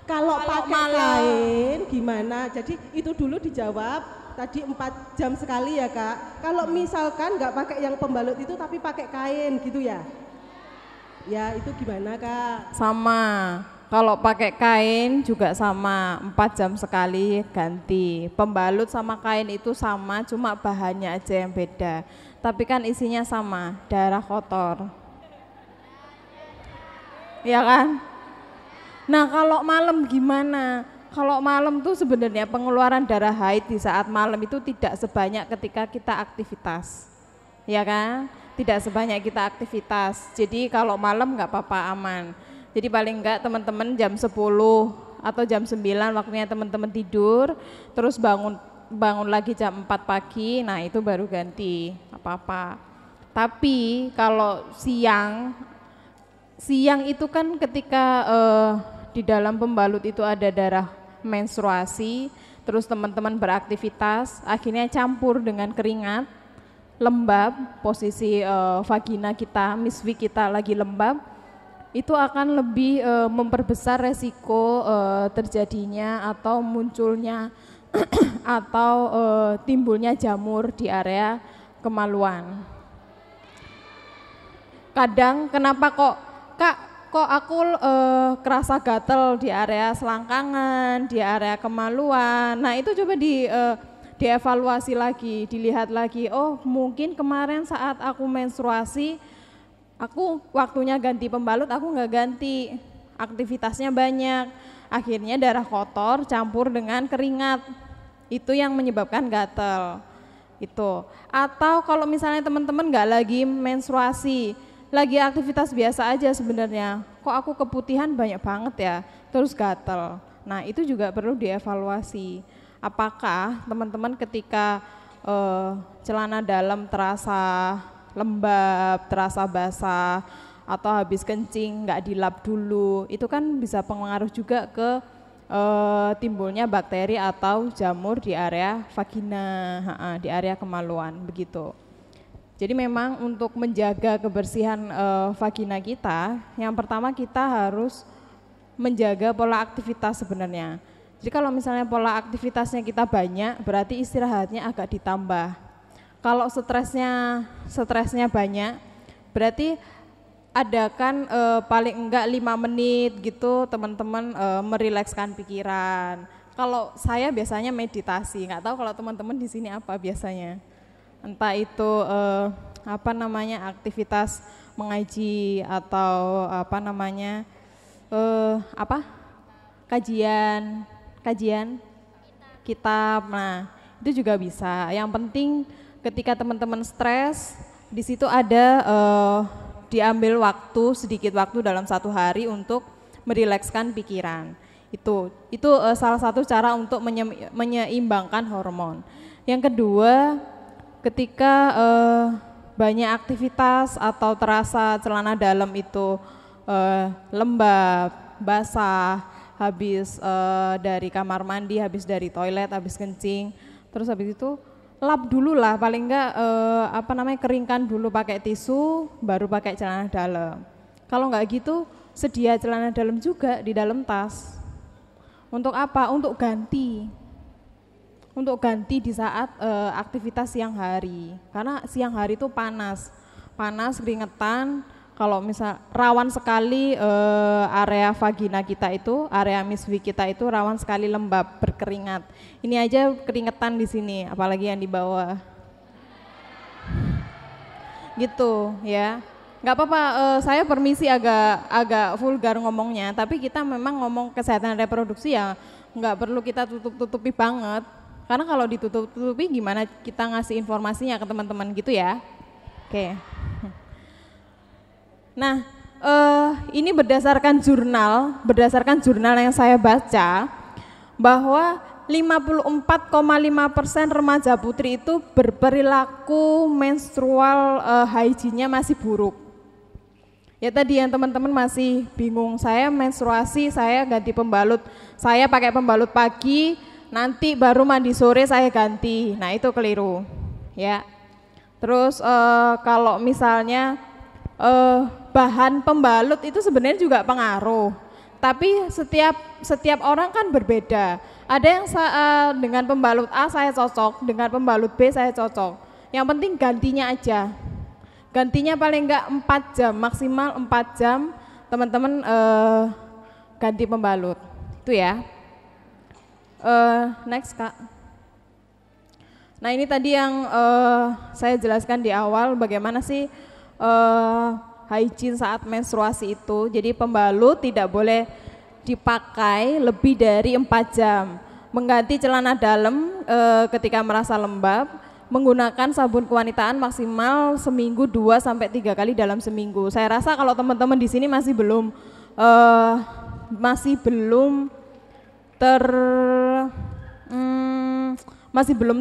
Kalau pakai kain gimana? Jadi itu dulu dijawab tadi 4 jam sekali ya Kak. Kalau misalkan nggak pakai yang pembalut itu tapi pakai kain gitu ya? Ya itu gimana Kak? Sama, kalau pakai kain juga sama, 4 jam sekali ganti. Pembalut sama kain itu sama, cuma bahannya aja yang beda. Tapi kan isinya sama, darah kotor. Ya kan? Nah kalau malam gimana? Kalau malam tuh sebenarnya pengeluaran darah haid di saat malam itu tidak sebanyak ketika kita aktivitas. Ya kan? Tidak sebanyak kita aktivitas. Jadi kalau malam nggak apa-apa, aman. Jadi paling enggak teman-teman jam 10 atau jam 9 waktunya teman-teman tidur, terus bangun lagi jam 4 pagi, nah itu baru ganti, apa-apa. Tapi kalau siang itu kan ketika di dalam pembalut itu ada darah menstruasi, terus teman-teman beraktivitas, akhirnya campur dengan keringat, lembab, posisi vagina kita, miswi kita lagi lembab, itu akan lebih memperbesar resiko terjadinya atau munculnya atau timbulnya jamur di area kemaluan. Kadang kenapa kok aku kerasa gatel di area selangkangan, di area kemaluan. Nah itu coba dievaluasi lagi, dilihat lagi, oh mungkin kemarin saat aku menstruasi, aku waktunya ganti pembalut, aku nggak ganti, aktivitasnya banyak, akhirnya darah kotor campur dengan keringat, itu yang menyebabkan gatal. Itu. Atau kalau misalnya teman-teman nggak lagi menstruasi, lagi aktivitas biasa aja sebenarnya, kok aku keputihan banyak banget ya, terus gatal. Nah itu juga perlu dievaluasi. Apakah teman-teman ketika celana dalam terasa lembab, terasa basah, atau habis kencing nggak dilap dulu, itu kan bisa pengaruh juga ke timbulnya bakteri atau jamur di area vagina, di area kemaluan begitu. Jadi memang untuk menjaga kebersihan vagina kita, yang pertama kita harus menjaga pola aktivitas sebenarnya. Jadi kalau misalnya pola aktivitasnya kita banyak, berarti istirahatnya agak ditambah. Kalau stresnya banyak, berarti adakan paling enggak 5 menit gitu teman-teman merilekskan pikiran. Kalau saya biasanya meditasi, nggak tahu kalau teman-teman di sini apa biasanya. Entah itu aktivitas mengaji atau kajian kitab. Nah, itu juga bisa. Yang penting ketika teman-teman stres, di situ ada diambil sedikit waktu dalam 1 hari untuk merilekskan pikiran. Itu salah satu cara untuk menyeimbangkan hormon. Yang kedua, ketika banyak aktivitas atau terasa celana dalam itu lembab, basah, habis dari kamar mandi, habis dari toilet, habis kencing, terus habis itu lap dulu lah, paling enggak keringkan dulu pakai tisu, baru pakai celana dalam. Kalau enggak gitu, sedia celana dalam juga di dalam tas. Untuk apa? Untuk ganti di saat aktivitas siang hari. Karena siang hari itu panas, keringetan. Kalau misal rawan sekali area vagina kita itu, area miswi kita itu rawan sekali lembab, berkeringat. Ini aja keringetan di sini, apalagi yang di bawah. Gitu ya. Nggak apa-apa, saya permisi agak vulgar ngomongnya, tapi kita memang ngomong kesehatan reproduksi ya nggak perlu kita tutup-tutupi banget. Karena kalau ditutup-tutupi gimana kita ngasih informasinya ke teman-teman gitu ya. Oke. Nah, ini berdasarkan jurnal yang saya baca, bahwa 54,5% remaja putri itu berperilaku menstrual hygiene-nya masih buruk. Ya tadi yang teman-teman masih bingung, saya menstruasi, saya ganti pembalut, saya pakai pembalut pagi, nanti baru mandi sore saya ganti. Nah itu keliru, ya. Terus kalau misalnya bahan pembalut itu sebenarnya juga pengaruh, tapi setiap orang kan berbeda. Ada yang dengan pembalut A saya cocok, dengan pembalut B saya cocok. Yang penting gantinya aja. Gantinya paling enggak 4 jam, maksimal 4 jam teman-teman ganti pembalut. Itu ya. Next Kak. Nah ini tadi yang saya jelaskan di awal, bagaimana sih hygiene saat menstruasi itu. Jadi pembalut tidak boleh dipakai lebih dari 4 jam. Mengganti celana dalam ketika merasa lembab, menggunakan sabun kewanitaan maksimal seminggu 2-3 kali dalam seminggu. Saya rasa kalau teman-teman di sini masih belum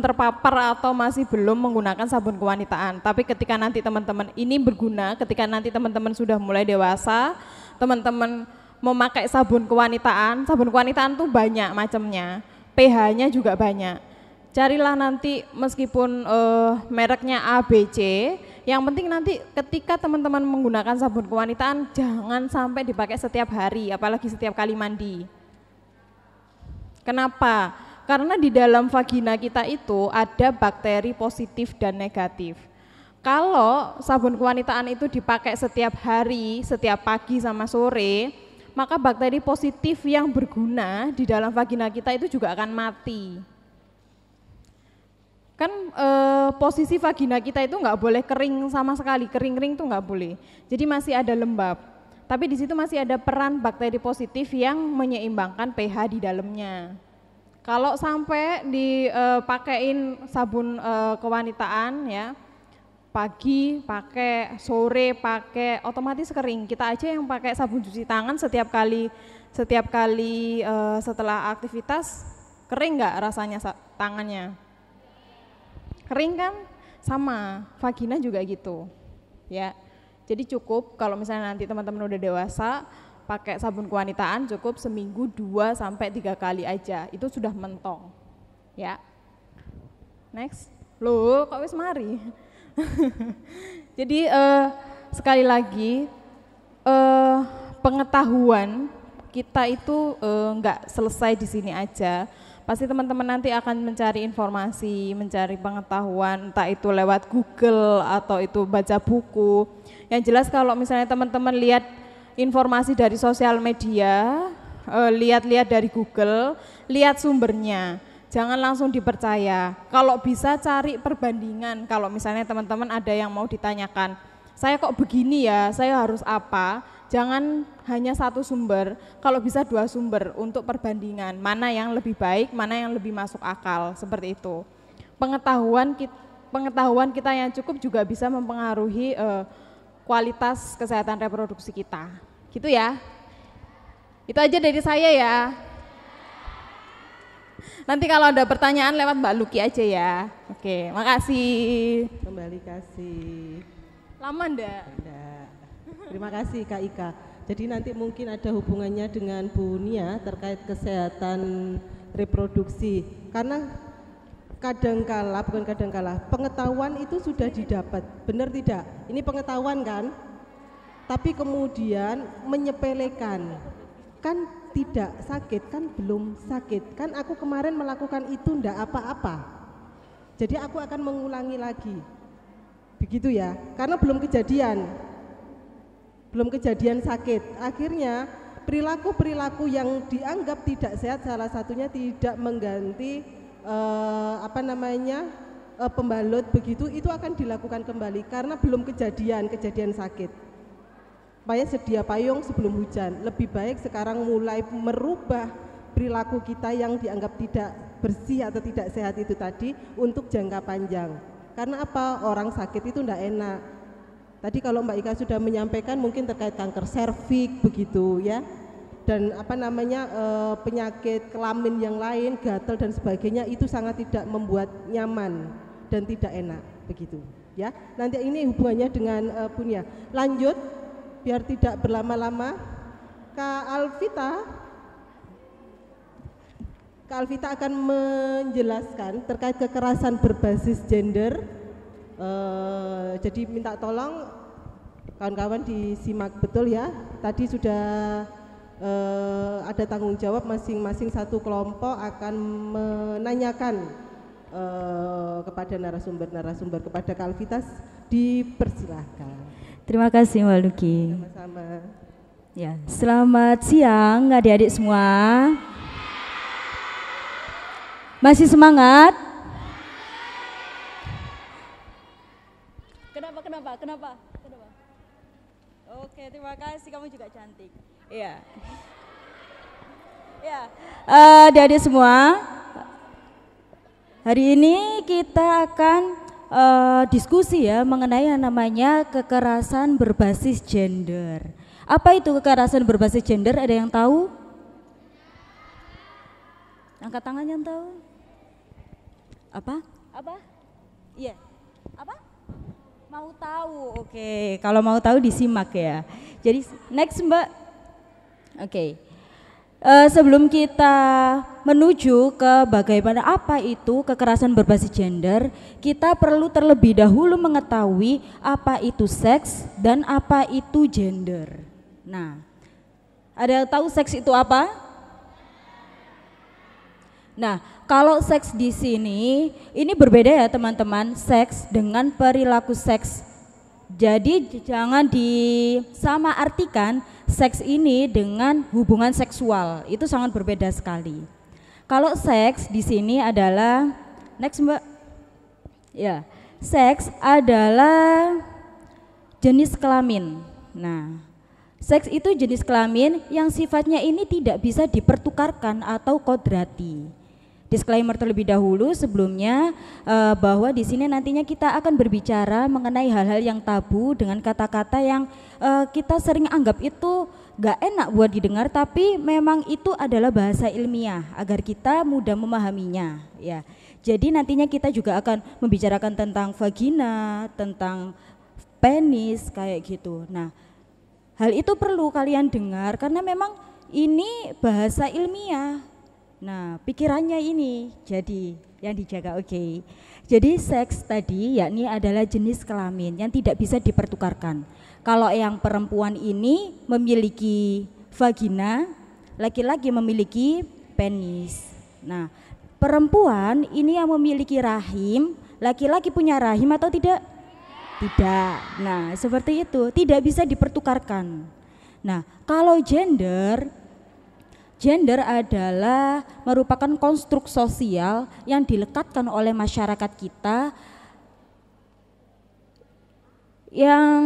terpapar atau masih belum menggunakan sabun kewanitaan. Tapi ketika nanti teman-teman ini berguna, ketika nanti teman-teman sudah mulai dewasa, teman-teman memakai sabun kewanitaan tuh banyak macamnya, pH-nya juga banyak. Carilah nanti meskipun mereknya A, B, C, yang penting nanti ketika teman-teman menggunakan sabun kewanitaan jangan sampai dipakai setiap hari, apalagi setiap kali mandi. Kenapa? Karena di dalam vagina kita itu ada bakteri positif dan negatif. Kalau sabun kewanitaan itu dipakai setiap hari, setiap pagi sama sore, maka bakteri positif yang berguna di dalam vagina kita itu juga akan mati. Kan posisi vagina kita itu nggak boleh kering sama sekali, kering-kering tuh nggak boleh. Jadi masih ada lembab. Tapi di situ masih ada peran bakteri positif yang menyeimbangkan pH di dalamnya. Kalau sampai dipakein sabun kewanitaan ya, pagi pakai, sore pakai, otomatis kering. Kita aja yang pakai sabun cuci tangan setiap kali setelah aktivitas, kering nggak rasanya tangannya? Kering kan? Sama, vagina juga gitu. Ya. Jadi cukup kalau misalnya nanti teman-teman udah dewasa, pakai sabun kewanitaan cukup seminggu 2 sampai 3 kali aja. Itu sudah mentong. Ya. Next. Loh, kok wis mari? Jadi sekali lagi pengetahuan kita itu enggak selesai di sini aja. Pasti teman-teman nanti akan mencari informasi, mencari pengetahuan, entah itu lewat Google atau itu baca buku. Yang jelas kalau misalnya teman-teman lihat informasi dari sosial media, lihat-lihat dari Google, lihat sumbernya. Jangan langsung dipercaya. Kalau bisa cari perbandingan. Kalau misalnya teman-teman ada yang mau ditanyakan, saya kok begini ya, saya harus apa? Jangan hanya satu sumber, kalau bisa 2 sumber untuk perbandingan. Mana yang lebih baik, mana yang lebih masuk akal, seperti itu. Pengetahuan kita yang cukup juga bisa mempengaruhi kualitas kesehatan reproduksi kita. Gitu ya. Itu aja dari saya ya. Nanti kalau ada pertanyaan lewat Mbak Luki aja ya. Oke, makasih. Kembali kasih. Lama enggak? Enggak. Terima kasih Kak Ika. Jadi nanti mungkin ada hubungannya dengan Bu Nia terkait kesehatan reproduksi. Karena bukan kadangkala, pengetahuan itu sudah didapat, benar tidak? Ini pengetahuan kan? Tapi kemudian menyepelekan. Kan tidak sakit, kan belum sakit. Kan aku kemarin melakukan itu enggak apa-apa. Jadi aku akan mengulangi lagi. Begitu ya, karena belum kejadian sakit. Akhirnya perilaku-perilaku yang dianggap tidak sehat, salah satunya tidak mengganti pembalut begitu, itu akan dilakukan kembali karena belum kejadian sakit. Supaya sedia payung sebelum hujan. Lebih baik sekarang mulai merubah perilaku kita yang dianggap tidak bersih atau tidak sehat itu tadi untuk jangka panjang. Karena apa? Orang sakit itu tidak enak. Tadi kalau Mbak Ika sudah menyampaikan mungkin terkait kanker serviks begitu ya, dan penyakit kelamin yang lain, gatal dan sebagainya, itu sangat tidak membuat nyaman dan tidak enak begitu ya. Nanti ini hubungannya dengan Bu Nia. Lanjut biar tidak berlama-lama, Kak Alvita akan menjelaskan terkait kekerasan berbasis gender. Jadi minta tolong kawan-kawan disimak betul ya. Tadi sudah ada tanggung jawab, masing-masing satu kelompok akan menanyakan kepada narasumber kepada Kak Alvita, dipersilahkan. Terima kasih Mbak Luki. Sama-sama. Ya, selamat siang adik-adik semua. Masih semangat? Kenapa? Oke, terima kasih, kamu juga cantik. Iya. Ya, adik-adik semua, hari ini kita akan diskusi ya mengenai yang namanya kekerasan berbasis gender. Apa itu kekerasan berbasis gender? Ada yang tahu? Angkat tangan yang tahu. Apa? Iya. Apa? Mau tahu? Oke, kalau mau tahu disimak ya. Jadi next Mbak. Oke. Sebelum kita menuju ke bagaimana apa itu kekerasan berbasis gender, kita perlu terlebih dahulu mengetahui apa itu seks dan apa itu gender. Nah, ada yang tahu seks itu apa? Nah, kalau seks di sini ini berbeda ya teman-teman, seks dengan perilaku seks. Jadi jangan disamaartikan seks ini dengan hubungan seksual, itu sangat berbeda sekali. Kalau seks di sini adalah next Mbak. Ya, seks adalah jenis kelamin. Nah, seks itu jenis kelamin yang sifatnya ini tidak bisa dipertukarkan atau kodrati. Disclaimer terlebih dahulu sebelumnya bahwa di sini nantinya kita akan berbicara mengenai hal-hal yang tabu dengan kata-kata yang kita sering anggap itu gak enak buat didengar, tapi memang itu adalah bahasa ilmiah agar kita mudah memahaminya. Ya, jadi nantinya kita juga akan membicarakan tentang vagina, tentang penis kayak gitu. Nah, hal itu perlu kalian dengar karena memang ini bahasa ilmiah. Nah, pikirannya ini jadi yang dijaga, oke. Jadi seks tadi yakni adalah jenis kelamin yang tidak bisa dipertukarkan. Kalau yang perempuan ini memiliki vagina, laki-laki memiliki penis. Nah, perempuan ini yang memiliki rahim, laki-laki punya rahim atau tidak? Tidak. Nah, seperti itu, tidak bisa dipertukarkan. Nah, kalau gender adalah merupakan konstruk sosial yang dilekatkan oleh masyarakat kita yang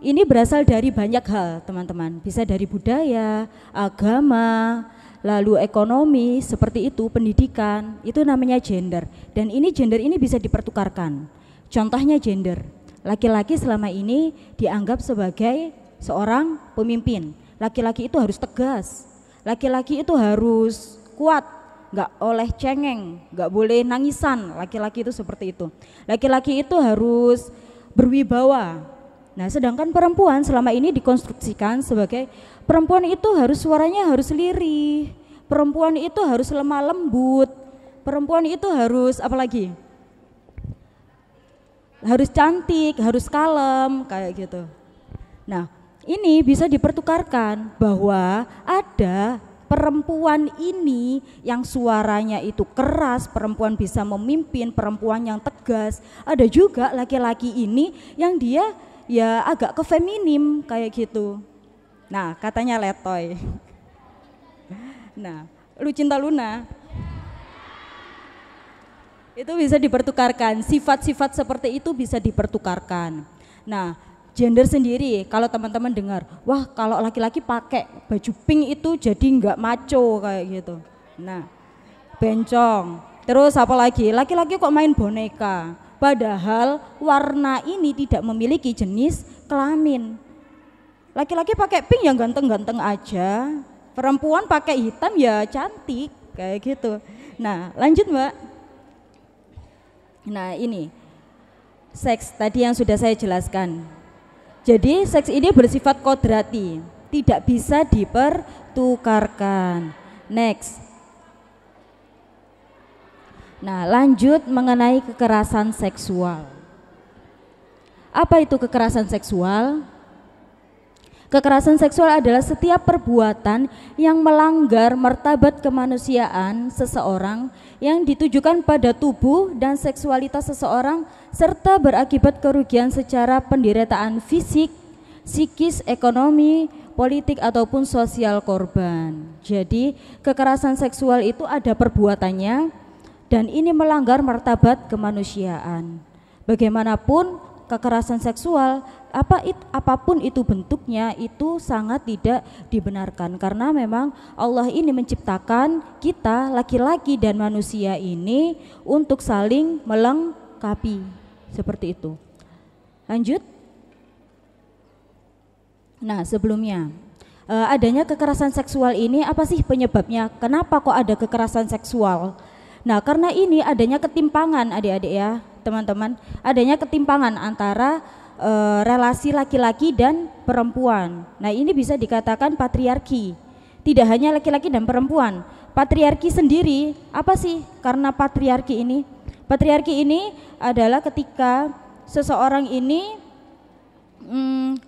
ini berasal dari banyak hal, teman-teman. Bisa dari budaya, agama, lalu ekonomi, seperti itu, pendidikan, itu namanya gender. Dan ini gender ini bisa dipertukarkan. Contohnya gender, laki-laki selama ini dianggap sebagai seorang pemimpin. Laki-laki itu harus tegas. Laki-laki itu harus kuat, nggak oleh cengeng, nggak boleh nangisan. Laki-laki itu seperti itu. Laki-laki itu harus berwibawa. Nah, sedangkan perempuan selama ini dikonstruksikan sebagai perempuan itu harus suaranya harus lirih, perempuan itu harus lemah lembut, perempuan itu harus apalagi? Harus cantik, harus kalem, kayak gitu. Nah, ini bisa dipertukarkan bahwa ada perempuan ini yang suaranya itu keras, perempuan bisa memimpin, perempuan yang tegas. Ada juga laki-laki ini yang dia ya agak ke feminim kayak gitu. Nah, katanya letoy. Nah, Lucinta Luna itu bisa dipertukarkan, sifat-sifat seperti itu bisa dipertukarkan. Nah, gender sendiri, kalau teman-teman dengar, wah kalau laki-laki pakai baju pink itu jadi enggak maco kayak gitu. Nah, bencong. Terus apa lagi? Laki-laki kok main boneka? Padahal warna ini tidak memiliki jenis kelamin. Laki-laki pakai pink yang ganteng-ganteng aja. Perempuan pakai hitam ya cantik kayak gitu. Nah, lanjut Mbak. Nah, ini seks tadi yang sudah saya jelaskan. Jadi seks ini bersifat kodrati, tidak bisa dipertukarkan. Next. Nah, lanjut mengenai kekerasan seksual. Apa itu kekerasan seksual? Kekerasan seksual adalah setiap perbuatan yang melanggar martabat kemanusiaan seseorang yang ditujukan pada tubuh dan seksualitas seseorang serta berakibat kerugian secara penderitaan fisik, psikis, ekonomi, politik ataupun sosial korban. Jadi kekerasan seksual itu ada perbuatannya dan ini melanggar martabat kemanusiaan. Bagaimanapun kekerasan seksual apapun itu bentuknya itu sangat tidak dibenarkan karena memang Allah ini menciptakan kita laki-laki dan manusia ini untuk saling melengkapi seperti itu. Lanjut. Nah, sebelumnya adanya kekerasan seksual ini apa sih penyebabnya? Kenapa kok ada kekerasan seksual? Nah, karena ini adanya ketimpangan adik-adik ya teman-teman, adanya ketimpangan antara relasi laki-laki dan perempuan. Nah, ini bisa dikatakan patriarki. Tidak hanya laki-laki dan perempuan, patriarki sendiri apa sih? Karena patriarki ini, patriarki ini adalah ketika seseorang ini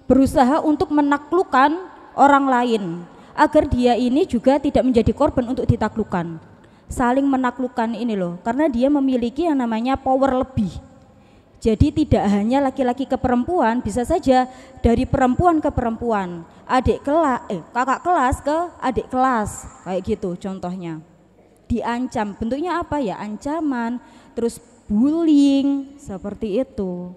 berusaha untuk menaklukkan orang lain agar dia ini juga tidak menjadi korban untuk ditaklukkan. Saling menaklukkan ini loh, karena dia memiliki yang namanya power lebih. Jadi tidak hanya laki-laki ke perempuan, bisa saja dari perempuan ke perempuan, kakak kelas ke adik kelas, kayak gitu contohnya. diancam. Bentuknya apa ya? Ancaman, terus bullying, seperti itu.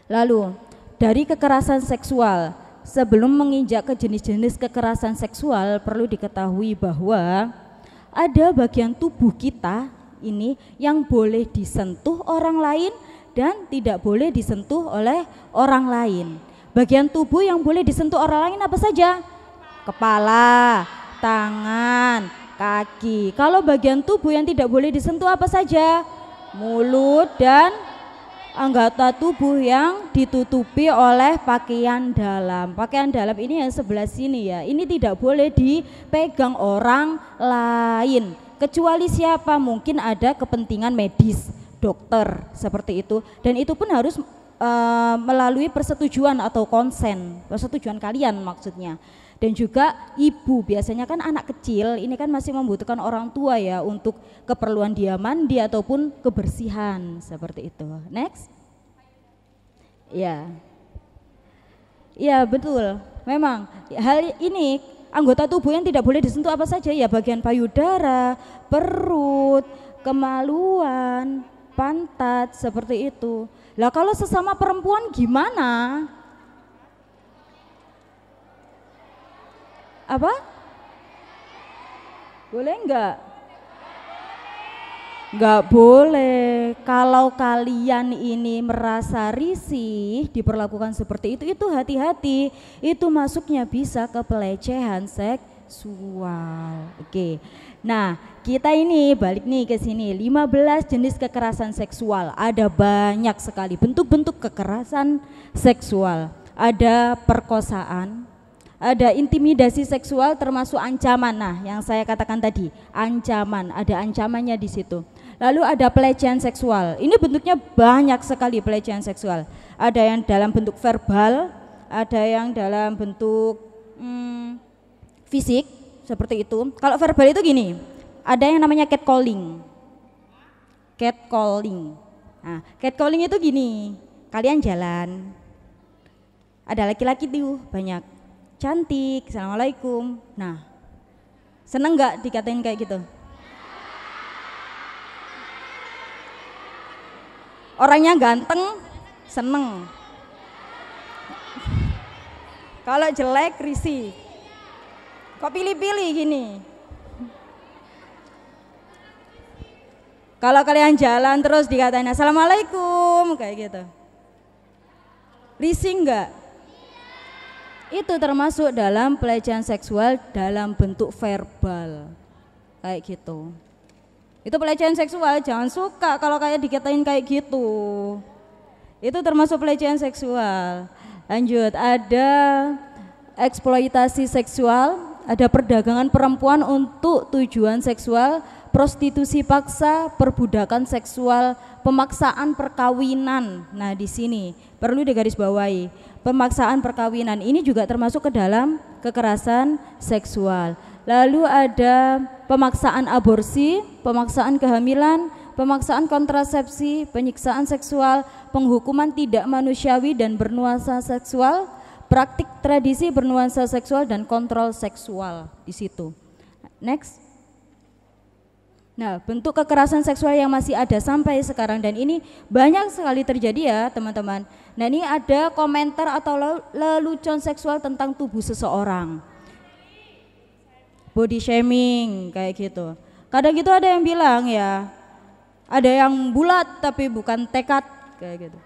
Lalu dari kekerasan seksual, sebelum menginjak ke jenis-jenis kekerasan seksual perlu diketahui bahwa ada bagian tubuh kita ini yang boleh disentuh orang lain dan tidak boleh disentuh oleh orang lain. Bagian tubuh yang boleh disentuh orang lain apa saja? Kepala, tangan, kaki. Kalau bagian tubuh yang tidak boleh disentuh apa saja? Mulut dan anggota tubuh yang ditutupi oleh pakaian dalam. Pakaian dalam ini yang sebelah sini ya. Ini tidak boleh dipegang orang lain. Kecuali siapa? Mungkin ada kepentingan medis, dokter, seperti itu. Dan itu pun harus melalui persetujuan atau konsen, persetujuan kalian maksudnya. Dan juga ibu, biasanya kan anak kecil ini kan masih membutuhkan orang tua ya untuk keperluan dia mandi ataupun kebersihan, seperti itu. Next. Ya. Ya betul, memang hal ini anggota tubuh yang tidak boleh disentuh apa saja ya? Bagian payudara, perut, kemaluan, pantat, seperti itu. Lah kalau sesama perempuan gimana? Apa? Boleh enggak? Enggak boleh. Kalau kalian ini merasa risih diperlakukan seperti itu hati-hati. Itu masuknya bisa ke pelecehan seksual. Oke. Nah, kita ini balik nih ke sini. 15 jenis kekerasan seksual. Ada banyak sekali bentuk-bentuk kekerasan seksual. Ada perkosaan, ada intimidasi seksual termasuk ancaman. Nah, yang saya katakan tadi, ancaman, ada ancamannya di situ. Lalu ada pelecehan seksual. Ini bentuknya banyak sekali pelecehan seksual. Ada yang dalam bentuk verbal, ada yang dalam bentuk fisik, seperti itu. Kalau verbal itu gini, ada yang namanya catcalling. Catcalling. Nah, catcalling itu gini, kalian jalan, ada laki-laki tuh banyak, cantik, assalamualaikum. Nah, seneng nggak dikatain kayak gitu? Orangnya ganteng, seneng. Kalau jelek, risih. Kok pilih-pilih gini? Kalau kalian jalan terus dikatain assalamualaikum kayak gitu, risih enggak? Itu termasuk dalam pelecehan seksual dalam bentuk verbal kayak gitu. Itu pelecehan seksual, jangan suka kalau kayak dikatain kayak gitu. Itu termasuk pelecehan seksual. Lanjut, ada eksploitasi seksual. Ada perdagangan perempuan untuk tujuan seksual, prostitusi paksa, perbudakan seksual, pemaksaan perkawinan. Nah, di sini perlu digarisbawahi, pemaksaan perkawinan ini juga termasuk ke dalam kekerasan seksual. Lalu ada pemaksaan aborsi, pemaksaan kehamilan, pemaksaan kontrasepsi, penyiksaan seksual, penghukuman tidak manusiawi dan bernuansa seksual, praktik tradisi bernuansa seksual dan kontrol seksual di situ. Next. Nah, bentuk kekerasan seksual yang masih ada sampai sekarang dan ini banyak sekali terjadi ya teman-teman. Nah, ini ada komentar atau lelucon seksual tentang tubuh seseorang. Body shaming kayak gitu. Kadang gitu ada yang bilang ya, ada yang bulat tapi bukan tekad kayak gitu.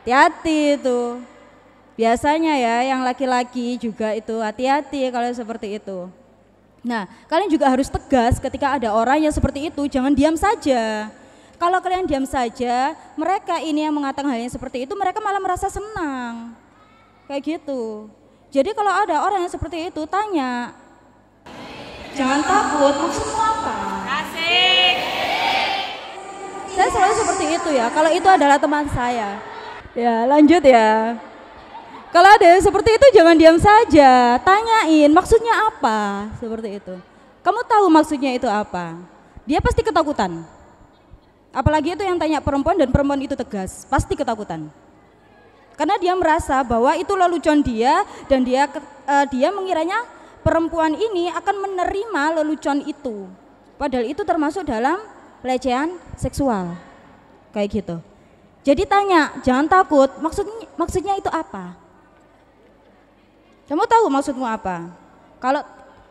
Hati-hati itu. Biasanya ya yang laki-laki juga itu hati-hati kalau seperti itu. Nah, kalian juga harus tegas ketika ada orang yang seperti itu, jangan diam saja. Kalau kalian diam saja, mereka ini yang mengatakan hal yang seperti itu, mereka malah merasa senang. Kayak gitu. Jadi kalau ada orang yang seperti itu, tanya. Jangan takut, maksudmu apa? Asik. Saya selalu seperti itu ya, kalau itu adalah teman saya. Ya, lanjut ya. Kalau ada yang seperti itu jangan diam saja, tanyain maksudnya apa, seperti itu. Kamu tahu maksudnya itu apa? Dia pasti ketakutan. Apalagi itu yang tanya perempuan dan perempuan itu tegas, pasti ketakutan. Karena dia merasa bahwa itu lelucon dia dan dia mengiranya perempuan ini akan menerima lelucon itu. Padahal itu termasuk dalam pelecehan seksual. Kayak gitu. Jadi tanya, jangan takut, maksudnya itu apa? Kamu tahu maksudmu apa?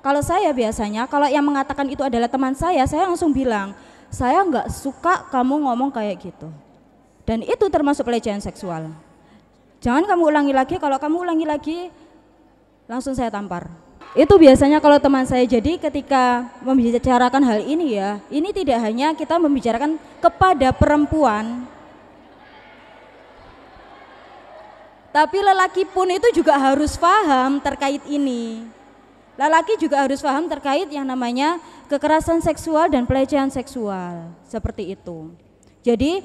Kalau saya biasanya, kalau yang mengatakan itu adalah teman saya langsung bilang, saya nggak suka kamu ngomong kayak gitu. Dan itu termasuk pelecehan seksual. Jangan kamu ulangi lagi, kalau kamu ulangi lagi, langsung saya tampar. Itu biasanya kalau teman saya. Jadi ketika membicarakan hal ini ya, ini tidak hanya kita membicarakan kepada perempuan, tapi lelaki pun itu juga harus paham terkait ini. Lelaki juga harus paham terkait yang namanya kekerasan seksual dan pelecehan seksual, seperti itu. Jadi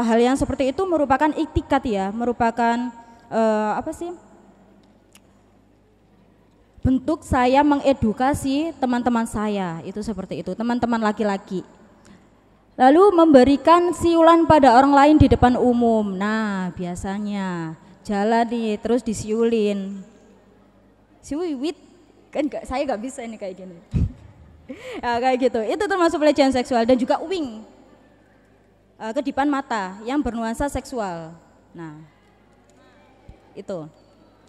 hal yang seperti itu merupakan iktikat ya, merupakan bentuk saya mengedukasi teman-teman saya, itu seperti itu, teman-teman laki-laki. Lalu memberikan siulan pada orang lain di depan umum. Nah, biasanya jalan nih terus disiulin. Siwit kan saya nggak bisa ini kayak gini. Ya, kayak gitu. Itu termasuk pelecehan seksual. Dan juga wing, kedipan mata yang bernuansa seksual. Nah, itu.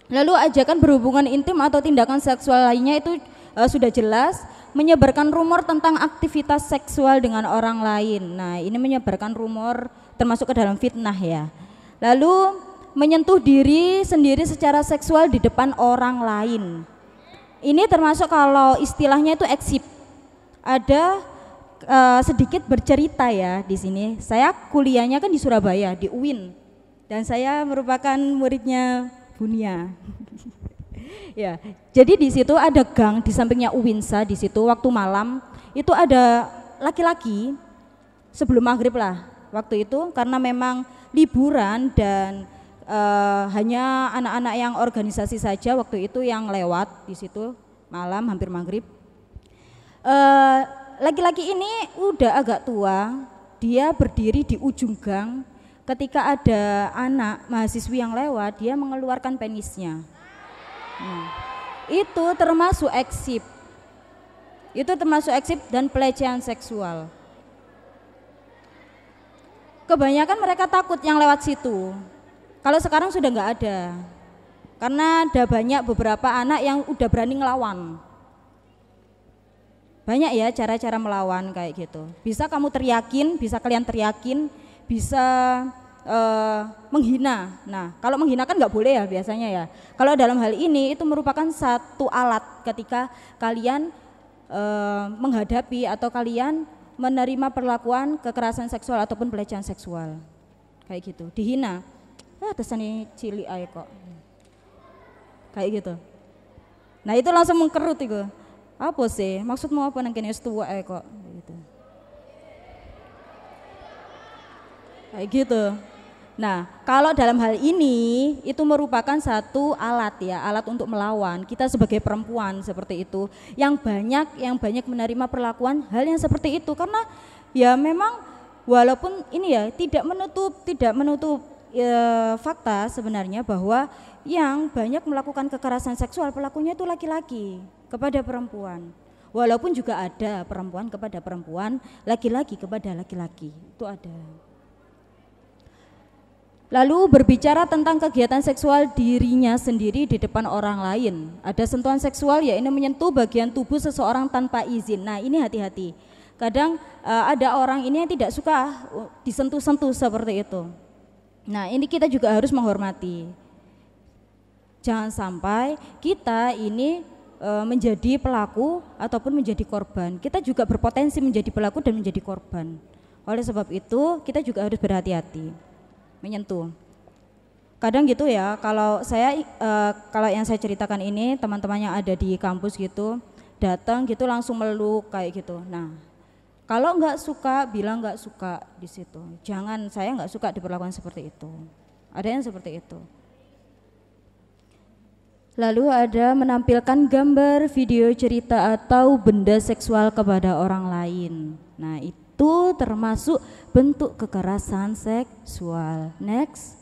Lalu ajakan berhubungan intim atau tindakan seksual lainnya itu sudah jelas menyebarkan rumor tentang aktivitas seksual dengan orang lain. Nah, ini menyebarkan rumor termasuk ke dalam fitnah ya. Lalu menyentuh diri sendiri secara seksual di depan orang lain. Ini termasuk kalau istilahnya itu eksib. Ada sedikit bercerita ya di sini. Saya kuliahnya kan di Surabaya, di UIN. Dan saya merupakan muridnya Bunia. Ya, jadi di situ ada gang di sampingnya Uwinsa, di situ waktu malam itu ada laki-laki sebelum maghrib lah waktu itu, karena memang liburan dan hanya anak-anak yang organisasi saja waktu itu yang lewat di situ malam hampir maghrib. Laki-laki ini udah agak tua, dia berdiri di ujung gang. Ketika ada anak mahasiswi yang lewat, dia mengeluarkan penisnya. Itu termasuk eksib. Itu termasuk eksib dan pelecehan seksual. Kebanyakan mereka takut yang lewat situ. Kalau sekarang sudah nggak ada. Karena ada banyak beberapa anak yang udah berani ngelawan. Banyak ya cara-cara melawan kayak gitu. Bisa kamu teriakin, bisa kalian teriakin, bisa menghina. Nah, kalau menghina kan nggak boleh ya biasanya ya. Kalau dalam hal ini itu merupakan satu alat ketika kalian menghadapi atau kalian menerima perlakuan kekerasan seksual ataupun pelecehan seksual. Kayak gitu, dihina. Tesane cilik ae kok. Kayak gitu. Nah, itu langsung mengkerut itu. Apa sih? Maksudmu apa nang kene wis tuwa ae kok gitu. Kayak gitu. Nah, kalau dalam hal ini itu merupakan satu alat ya, alat untuk melawan. Kita sebagai perempuan seperti itu yang banyak menerima perlakuan hal yang seperti itu, karena ya memang walaupun ini ya tidak menutup fakta sebenarnya bahwa yang banyak melakukan kekerasan seksual pelakunya itu laki-laki kepada perempuan. Walaupun juga ada perempuan kepada perempuan, laki-laki kepada laki-laki, itu ada. Lalu berbicara tentang kegiatan seksual dirinya sendiri di depan orang lain. Ada sentuhan seksual ya, ini menyentuh bagian tubuh seseorang tanpa izin. Nah, ini hati-hati. Kadang ada orang ini yang tidak suka disentuh-sentuh seperti itu. Nah, ini kita juga harus menghormati. Jangan sampai kita ini menjadi pelaku ataupun menjadi korban. Kita juga berpotensi menjadi pelaku dan menjadi korban. Oleh sebab itu kita juga harus berhati-hati menyentuh. Kadang gitu ya, kalau yang saya ceritakan ini teman-teman yang ada di kampus gitu datang gitu langsung meluk kayak gitu. Nah, kalau nggak suka bilang nggak suka di situ. Jangan, saya nggak suka diperlakukan seperti itu. Ada yang seperti itu. Lalu ada menampilkan gambar, video, cerita atau benda seksual kepada orang lain. Nah, itu termasuk bentuk kekerasan seksual. Next.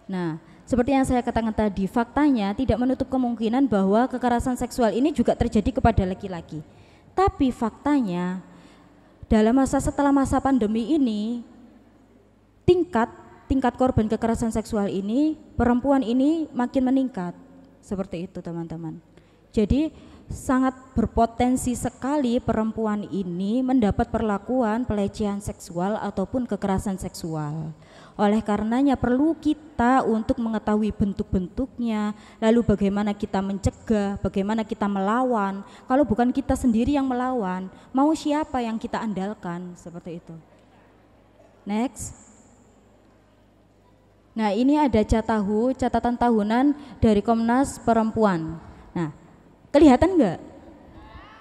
Nah, seperti yang saya katakan tadi, faktanya tidak menutup kemungkinan bahwa kekerasan seksual ini juga terjadi kepada laki-laki. Tapi faktanya dalam setelah masa pandemi ini tingkat korban kekerasan seksual ini, perempuan ini makin meningkat. Seperti itu teman-teman. Jadi sangat berpotensi sekali perempuan ini mendapat perlakuan pelecehan seksual ataupun kekerasan seksual. Oleh karenanya perlu kita untuk mengetahui bentuk-bentuknya, lalu bagaimana kita mencegah, bagaimana kita melawan. Kalau bukan kita sendiri yang melawan, mau siapa yang kita andalkan, seperti itu. Next. Nah, ini ada catatan tahunan dari Komnas Perempuan. Nah, kelihatan enggak?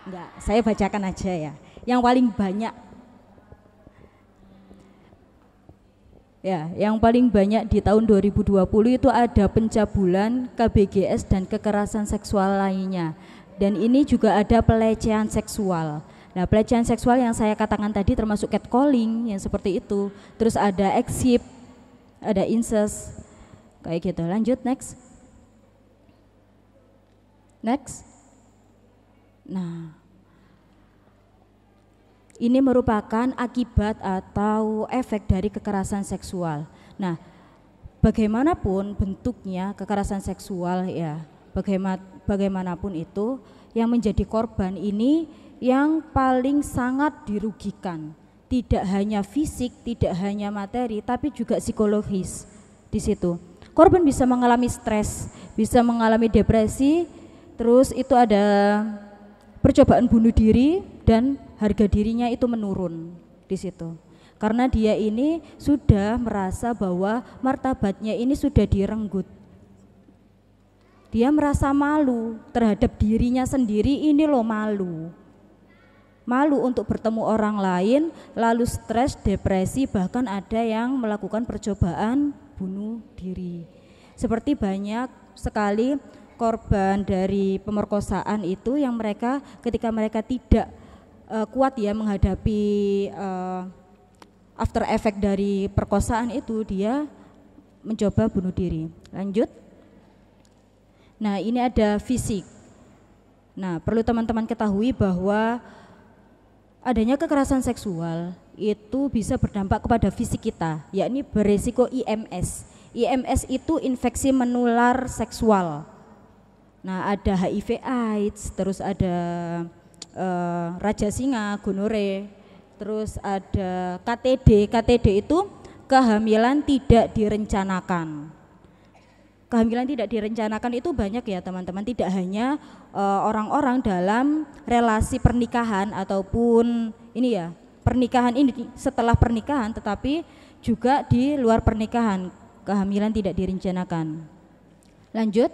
Enggak, saya bacakan aja ya. Yang paling banyak. Ya, yang paling banyak di tahun 2020 itu ada pencabulan, KBGS dan kekerasan seksual lainnya. Dan ini juga ada pelecehan seksual. Nah, pelecehan seksual yang saya katakan tadi termasuk catcalling yang seperti itu. Terus ada eksib, ada incest, kayak gitu. Lanjut, next. Next. Nah, ini merupakan akibat atau efek dari kekerasan seksual. Nah, bagaimanapun bentuknya kekerasan seksual ya, bagaimanapun itu, yang menjadi korban ini yang paling sangat dirugikan. Tidak hanya fisik, tidak hanya materi, tapi juga psikologis di situ. Korban bisa mengalami stres, bisa mengalami depresi, terus itu ada percobaan bunuh diri dan harga dirinya itu menurun di situ. Karena dia ini sudah merasa bahwa martabatnya ini sudah direnggut. Dia merasa malu terhadap dirinya sendiri, ini loh malu. Malu untuk bertemu orang lain, lalu stres, depresi, bahkan ada yang melakukan percobaan bunuh diri. Seperti banyak sekali korban dari pemerkosaan itu yang mereka ketika mereka tidak kuat ya menghadapi after effect dari perkosaan itu, dia mencoba bunuh diri. Lanjut. Nah, ini ada fisik. Nah, perlu teman-teman ketahui bahwa adanya kekerasan seksual itu bisa berdampak kepada fisik kita, yakni beresiko IMS. IMS itu infeksi menular seksual. Nah, ada HIV AIDS, terus ada Raja Singa, gonore, terus ada KTD. KTD itu kehamilan tidak direncanakan. Kehamilan tidak direncanakan itu banyak ya teman-teman, tidak hanya orang-orang dalam relasi pernikahan ataupun ini ya, pernikahan ini setelah pernikahan, tetapi juga di luar pernikahan, kehamilan tidak direncanakan. Lanjut.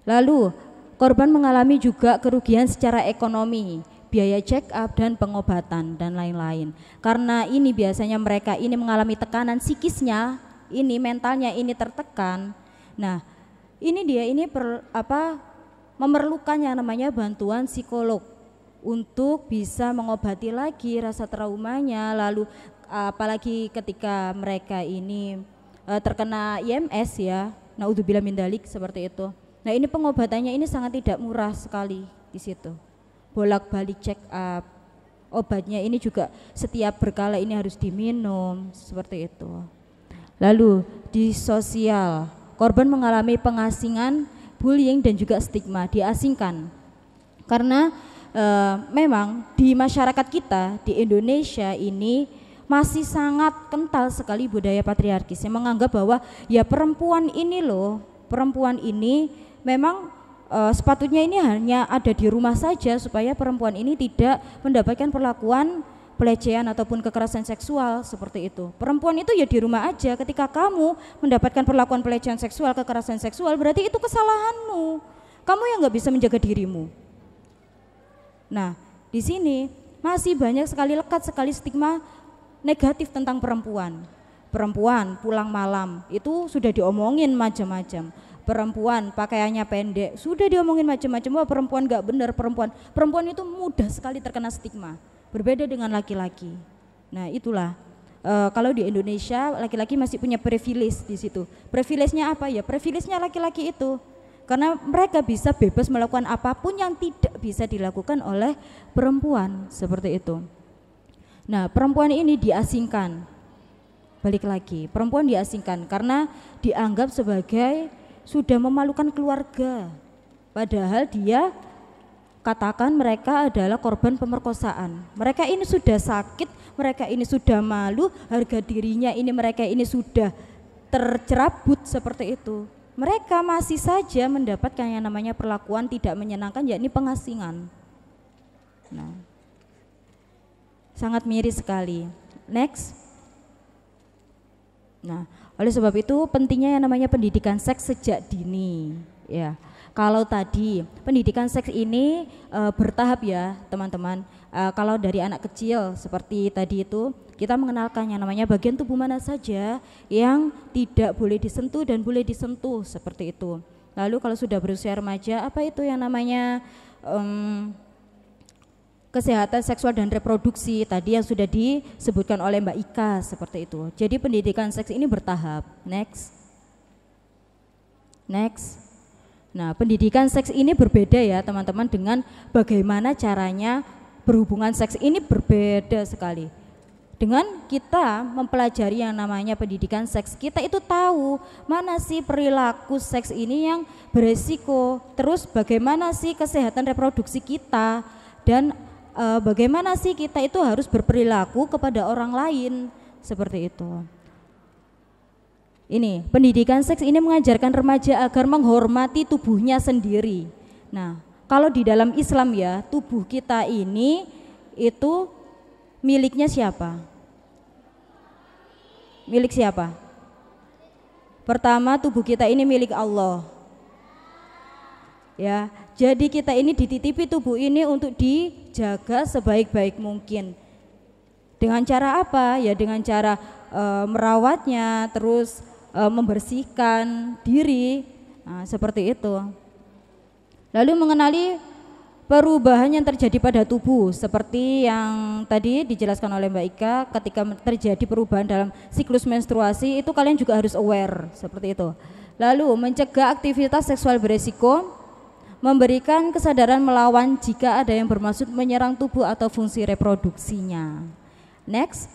Lalu korban mengalami juga kerugian secara ekonomi, biaya check up dan pengobatan dan lain-lain. Karena ini biasanya mereka ini mengalami tekanan psikisnya, ini mentalnya ini tertekan. Nah, ini dia ini memerlukan yang namanya bantuan psikolog untuk bisa mengobati lagi rasa traumanya. Lalu apalagi ketika mereka ini terkena IMS ya, naudzubillah min dzalik, seperti itu. Nah, ini pengobatannya ini sangat tidak murah sekali di situ. Bolak-balik check up, obatnya ini juga setiap berkala ini harus diminum, seperti itu. Lalu di sosial, korban mengalami pengasingan, bullying dan juga stigma, diasingkan. Karena memang di masyarakat kita di Indonesia ini masih sangat kental sekali budaya patriarkis yang menganggap bahwa ya perempuan ini loh, perempuan ini memang sepatutnya ini hanya ada di rumah saja supaya perempuan ini tidak mendapatkan perlakuan pelecehan ataupun kekerasan seksual seperti itu. Perempuan itu ya di rumah aja, ketika kamu mendapatkan perlakuan pelecehan seksual, kekerasan seksual, berarti itu kesalahanmu. Kamu yang nggak bisa menjaga dirimu. Nah, di sini masih banyak sekali, lekat sekali stigma negatif tentang perempuan. Perempuan pulang malam itu sudah diomongin macam-macam. Perempuan pakaiannya pendek sudah diomongin macam-macam. Wah, perempuan nggak benar, perempuan itu mudah sekali terkena stigma. Berbeda dengan laki-laki. Nah, itulah kalau di Indonesia laki-laki masih punya privilege di situ. Privilege-nya apa ya? Privilege-nya laki-laki itu karena mereka bisa bebas melakukan apapun yang tidak bisa dilakukan oleh perempuan, seperti itu. Nah, perempuan ini diasingkan. Balik lagi, perempuan diasingkan karena dianggap sebagai sudah memalukan keluarga. Padahal dia katakan mereka adalah korban pemerkosaan. Mereka ini sudah sakit, mereka ini sudah malu, harga dirinya ini mereka ini sudah tercerabut seperti itu. Mereka masih saja mendapatkan yang namanya perlakuan tidak menyenangkan, yakni pengasingan. Nah, sangat miris sekali. Next. Nah, oleh sebab itu pentingnya yang namanya pendidikan seks sejak dini. Ya, kalau tadi pendidikan seks ini bertahap ya teman-teman. Kalau dari anak kecil seperti tadi itu kita mengenalkan yang namanya bagian tubuh mana saja yang tidak boleh disentuh dan boleh disentuh seperti itu. Lalu kalau sudah berusia remaja, apa itu yang namanya kesehatan seksual dan reproduksi tadi yang sudah disebutkan oleh Mbak Ika seperti itu. Jadi pendidikan seks ini bertahap. Next. Nah, pendidikan seks ini berbeda ya teman-teman dengan bagaimana caranya berhubungan seks ini berbeda sekali. Dengan kita mempelajari yang namanya pendidikan seks, kita itu tahu mana sih perilaku seks ini yang beresiko, terus bagaimana sih kesehatan reproduksi kita, dan bagaimana sih kita itu harus berperilaku kepada orang lain, seperti itu. Ini pendidikan seks ini mengajarkan remaja agar menghormati tubuhnya sendiri. Nah, kalau di dalam Islam ya, tubuh kita ini itu miliknya siapa? Milik siapa? Pertama, tubuh kita ini milik Allah. Ya, jadi kita ini dititipi tubuh ini untuk dijaga sebaik-baik mungkin. Dengan cara apa? Ya dengan cara merawatnya, terus membersihkan diri, nah, seperti itu. Lalu mengenali perubahan yang terjadi pada tubuh seperti yang tadi dijelaskan oleh Mbak Ika, ketika terjadi perubahan dalam siklus menstruasi itu kalian juga harus aware seperti itu. Lalu mencegah aktivitas seksual beresiko, memberikan kesadaran melawan jika ada yang bermaksud menyerang tubuh atau fungsi reproduksinya. Next.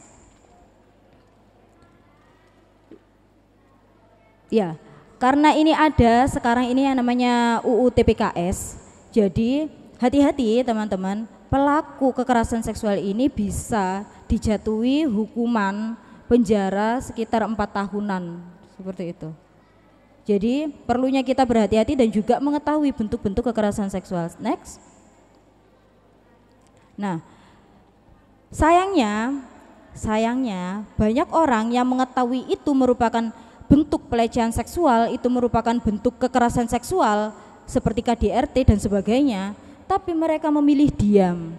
Ya, karena ini ada sekarang ini yang namanya UU TPKS. Jadi hati-hati teman-teman, pelaku kekerasan seksual ini bisa dijatuhi hukuman penjara sekitar 4 tahunan seperti itu. Jadi perlunya kita berhati-hati dan juga mengetahui bentuk-bentuk kekerasan seksual. Next. Nah, sayangnya banyak orang yang mengetahui itu merupakan bentuk pelecehan seksual, itu merupakan bentuk kekerasan seksual seperti KDRT dan sebagainya, tapi mereka memilih diam.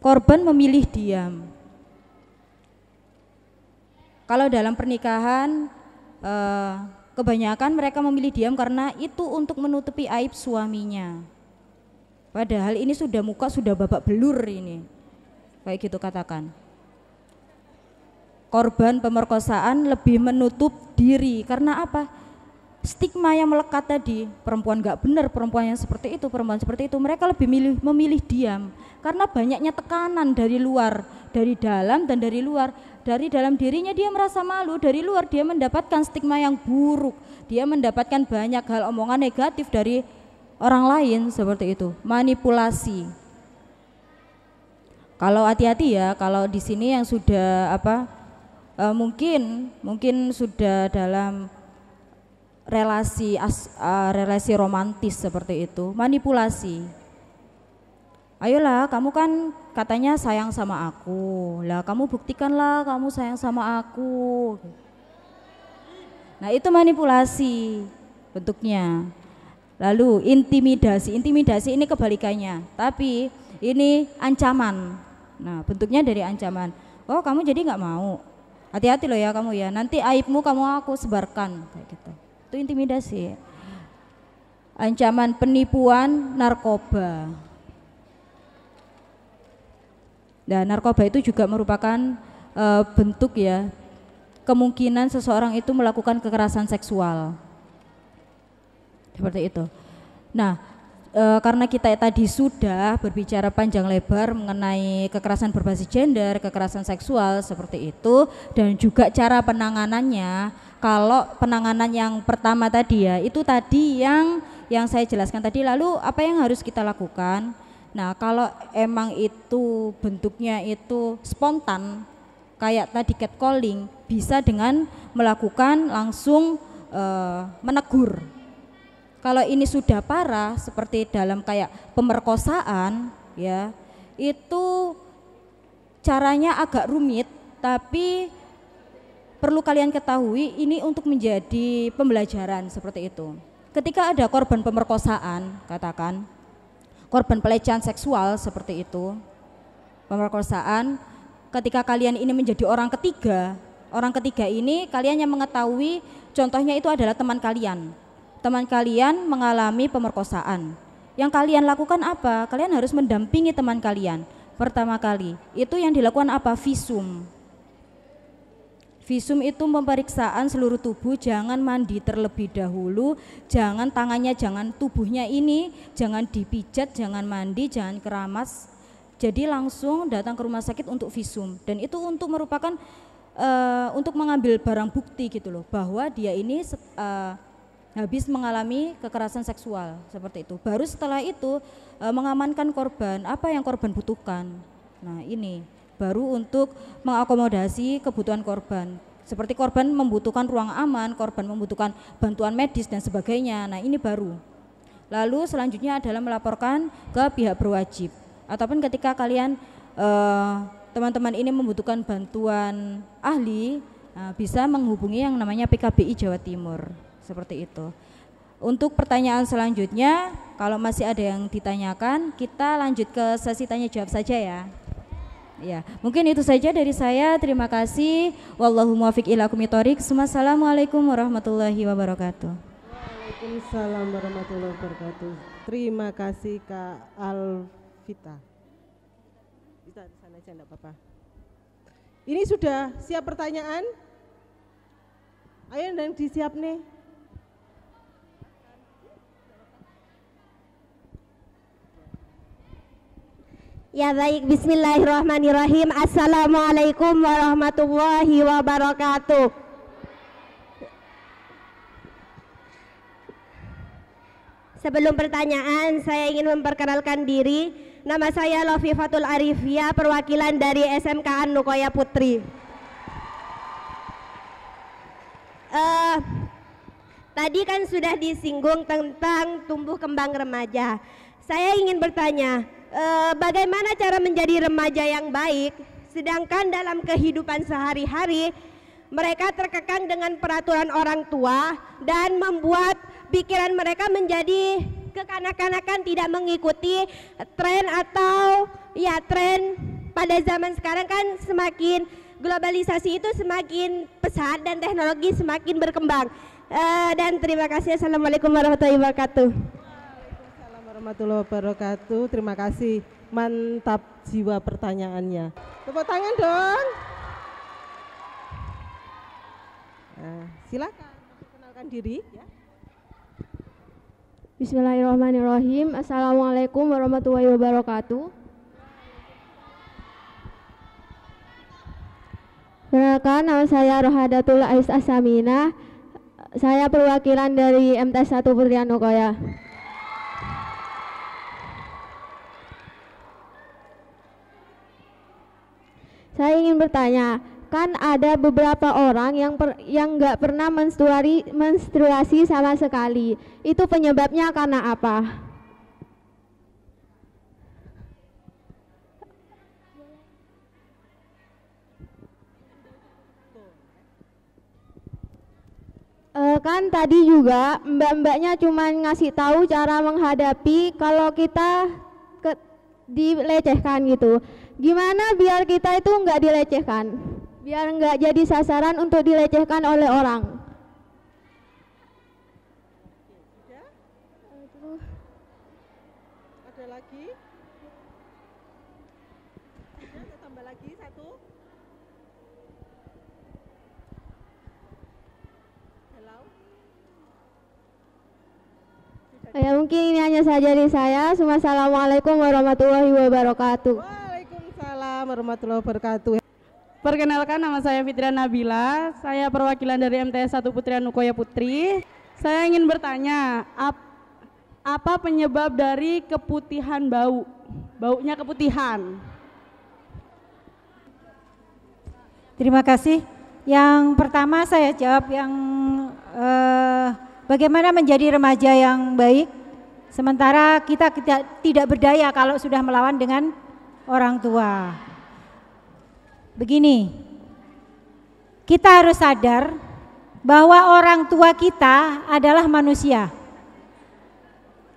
Korban memilih diam. Kalau dalam pernikahan kebanyakan mereka memilih diam karena itu untuk menutupi aib suaminya. Padahal ini sudah muka sudah babak belur ini. Kayak gitu katakan. Korban pemerkosaan lebih menutup diri karena apa? Stigma yang melekat tadi, perempuan gak benar, perempuan yang seperti itu, perempuan seperti itu, mereka lebih memilih diam karena banyaknya tekanan dari luar, dari dalam dan dari luar. Dari dalam dirinya dia merasa malu, dari luar dia mendapatkan stigma yang buruk, dia mendapatkan banyak hal omongan negatif dari orang lain seperti itu, manipulasi. Kalau hati-hati ya, kalau di sini yang sudah mungkin sudah dalam relasi romantis seperti itu, manipulasi. Ayolah, kamu kan katanya sayang sama aku, lah kamu buktikanlah kamu sayang sama aku. Nah itu manipulasi bentuknya. Lalu intimidasi ini kebalikannya, tapi ini ancaman. Nah bentuknya dari ancaman. Oh kamu jadi nggak mau, hati-hati loh ya kamu ya, nanti aibmu kamu aku sebarkan kayak gitu. Itu intimidasi. Ancaman penipuan narkoba. Nah, narkoba itu juga merupakan bentuk ya kemungkinan seseorang itu melakukan kekerasan seksual seperti itu. Nah, karena kita tadi sudah berbicara panjang lebar mengenai kekerasan berbasis gender, kekerasan seksual seperti itu, dan juga cara penanganannya. Kalau penanganan yang pertama tadi ya, itu tadi yang saya jelaskan tadi. Lalu apa yang harus kita lakukan? Nah, kalau emang itu bentuknya itu spontan, kayak tadi catcalling, bisa dengan melakukan langsung menegur. Kalau ini sudah parah seperti dalam kayak pemerkosaan ya, itu caranya agak rumit, tapi perlu kalian ketahui ini untuk menjadi pembelajaran seperti itu. Ketika ada korban pemerkosaan, katakan korban pelecehan seksual seperti itu, pemerkosaan, ketika kalian ini menjadi orang ketiga ini kalian yang mengetahui, contohnya itu adalah teman kalian mengalami pemerkosaan. Yang kalian lakukan apa? Kalian harus mendampingi teman kalian. Pertama kali itu yang dilakukan apa? Visum. Visum itu pemeriksaan seluruh tubuh, jangan mandi terlebih dahulu, jangan tangannya, jangan tubuhnya ini, jangan dipijat, jangan mandi, jangan keramas. Jadi langsung datang ke rumah sakit untuk visum, dan itu untuk merupakan untuk mengambil barang bukti gitu loh, bahwa dia ini habis mengalami kekerasan seksual seperti itu. Baru setelah itu mengamankan korban, apa yang korban butuhkan. Nah ini baru untuk mengakomodasi kebutuhan korban. Seperti korban membutuhkan ruang aman, korban membutuhkan bantuan medis dan sebagainya. Nah ini baru. Lalu selanjutnya adalah melaporkan ke pihak berwajib. Ataupun ketika kalian teman-teman ini membutuhkan bantuan ahli, bisa menghubungi yang namanya PKBI Jawa Timur. Seperti itu. Untuk pertanyaan selanjutnya, kalau masih ada yang ditanyakan, kita lanjut ke sesi tanya jawab saja ya. Ya, mungkin itu saja dari saya. Terima kasih. Wallahu muwaffiq ila aqwamit thoriq. Wassalamualaikum warahmatullahi wabarakatuh. Waalaikumsalam warahmatullahi wabarakatuh. Terima kasih Kak Alvita. Bisa di sana aja enggak apa-apa. Ini sudah siap pertanyaan? Ayo dan disiap nih. Ya baik, bismillahirrahmanirrahim. Assalamualaikum warahmatullahi wabarakatuh. Sebelum pertanyaan, saya ingin memperkenalkan diri. Nama saya Lofifatul Arifia, perwakilan dari SMK Nukoya Putri. Tadi kan sudah disinggung tentang tumbuh kembang remaja. Saya ingin bertanya, bagaimana cara menjadi remaja yang baik, sedangkan dalam kehidupan sehari-hari mereka terkekang dengan peraturan orang tua dan membuat pikiran mereka menjadi kekanak-kanakan, tidak mengikuti tren atau ya tren pada zaman sekarang kan semakin globalisasi itu semakin pesat dan teknologi semakin berkembang. Dan terima kasih. Assalamualaikum warahmatullahi wabarakatuh. Waalaikumsalam warahmatullahi wabarakatuh. Terima kasih, mantap jiwa pertanyaannya. Tepuk tangan dong. Nah, silakan perkenalkan diri ya. Bismillahirrahmanirrahim. Assalamualaikum warahmatullahi wabarakatuh. Perkenalkan, nama saya Rohadatul Ais Asamina. Saya perwakilan dari MTS 1 Putri Nukoya. Saya ingin bertanya, kan ada beberapa orang yang nggak pernah menstruasi sama sekali. Itu penyebabnya karena apa? Kan tadi juga mbak-mbaknya cuma ngasih tahu cara menghadapi kalau kita dilecehkan gitu. Gimana biar kita itu nggak dilecehkan? Biar nggak jadi sasaran untuk dilecehkan oleh orang. Ada lagi? Ada tambah lagi satu? Ya mungkin ini hanya saja dari saya. Wassalamualaikum warahmatullahi wabarakatuh. Waalaikumsalam warahmatullahi wabarakatuh. Perkenalkan, nama saya Fitria Nabila. Saya perwakilan dari MTS 1 Putri Anukoya Putri. Saya ingin bertanya, apa penyebab dari keputihan bau? Baunya keputihan. Terima kasih. Yang pertama saya jawab yang bagaimana menjadi remaja yang baik, sementara kita tidak berdaya kalau sudah melawan dengan orang tua. Begini, kita harus sadar bahwa orang tua kita adalah manusia.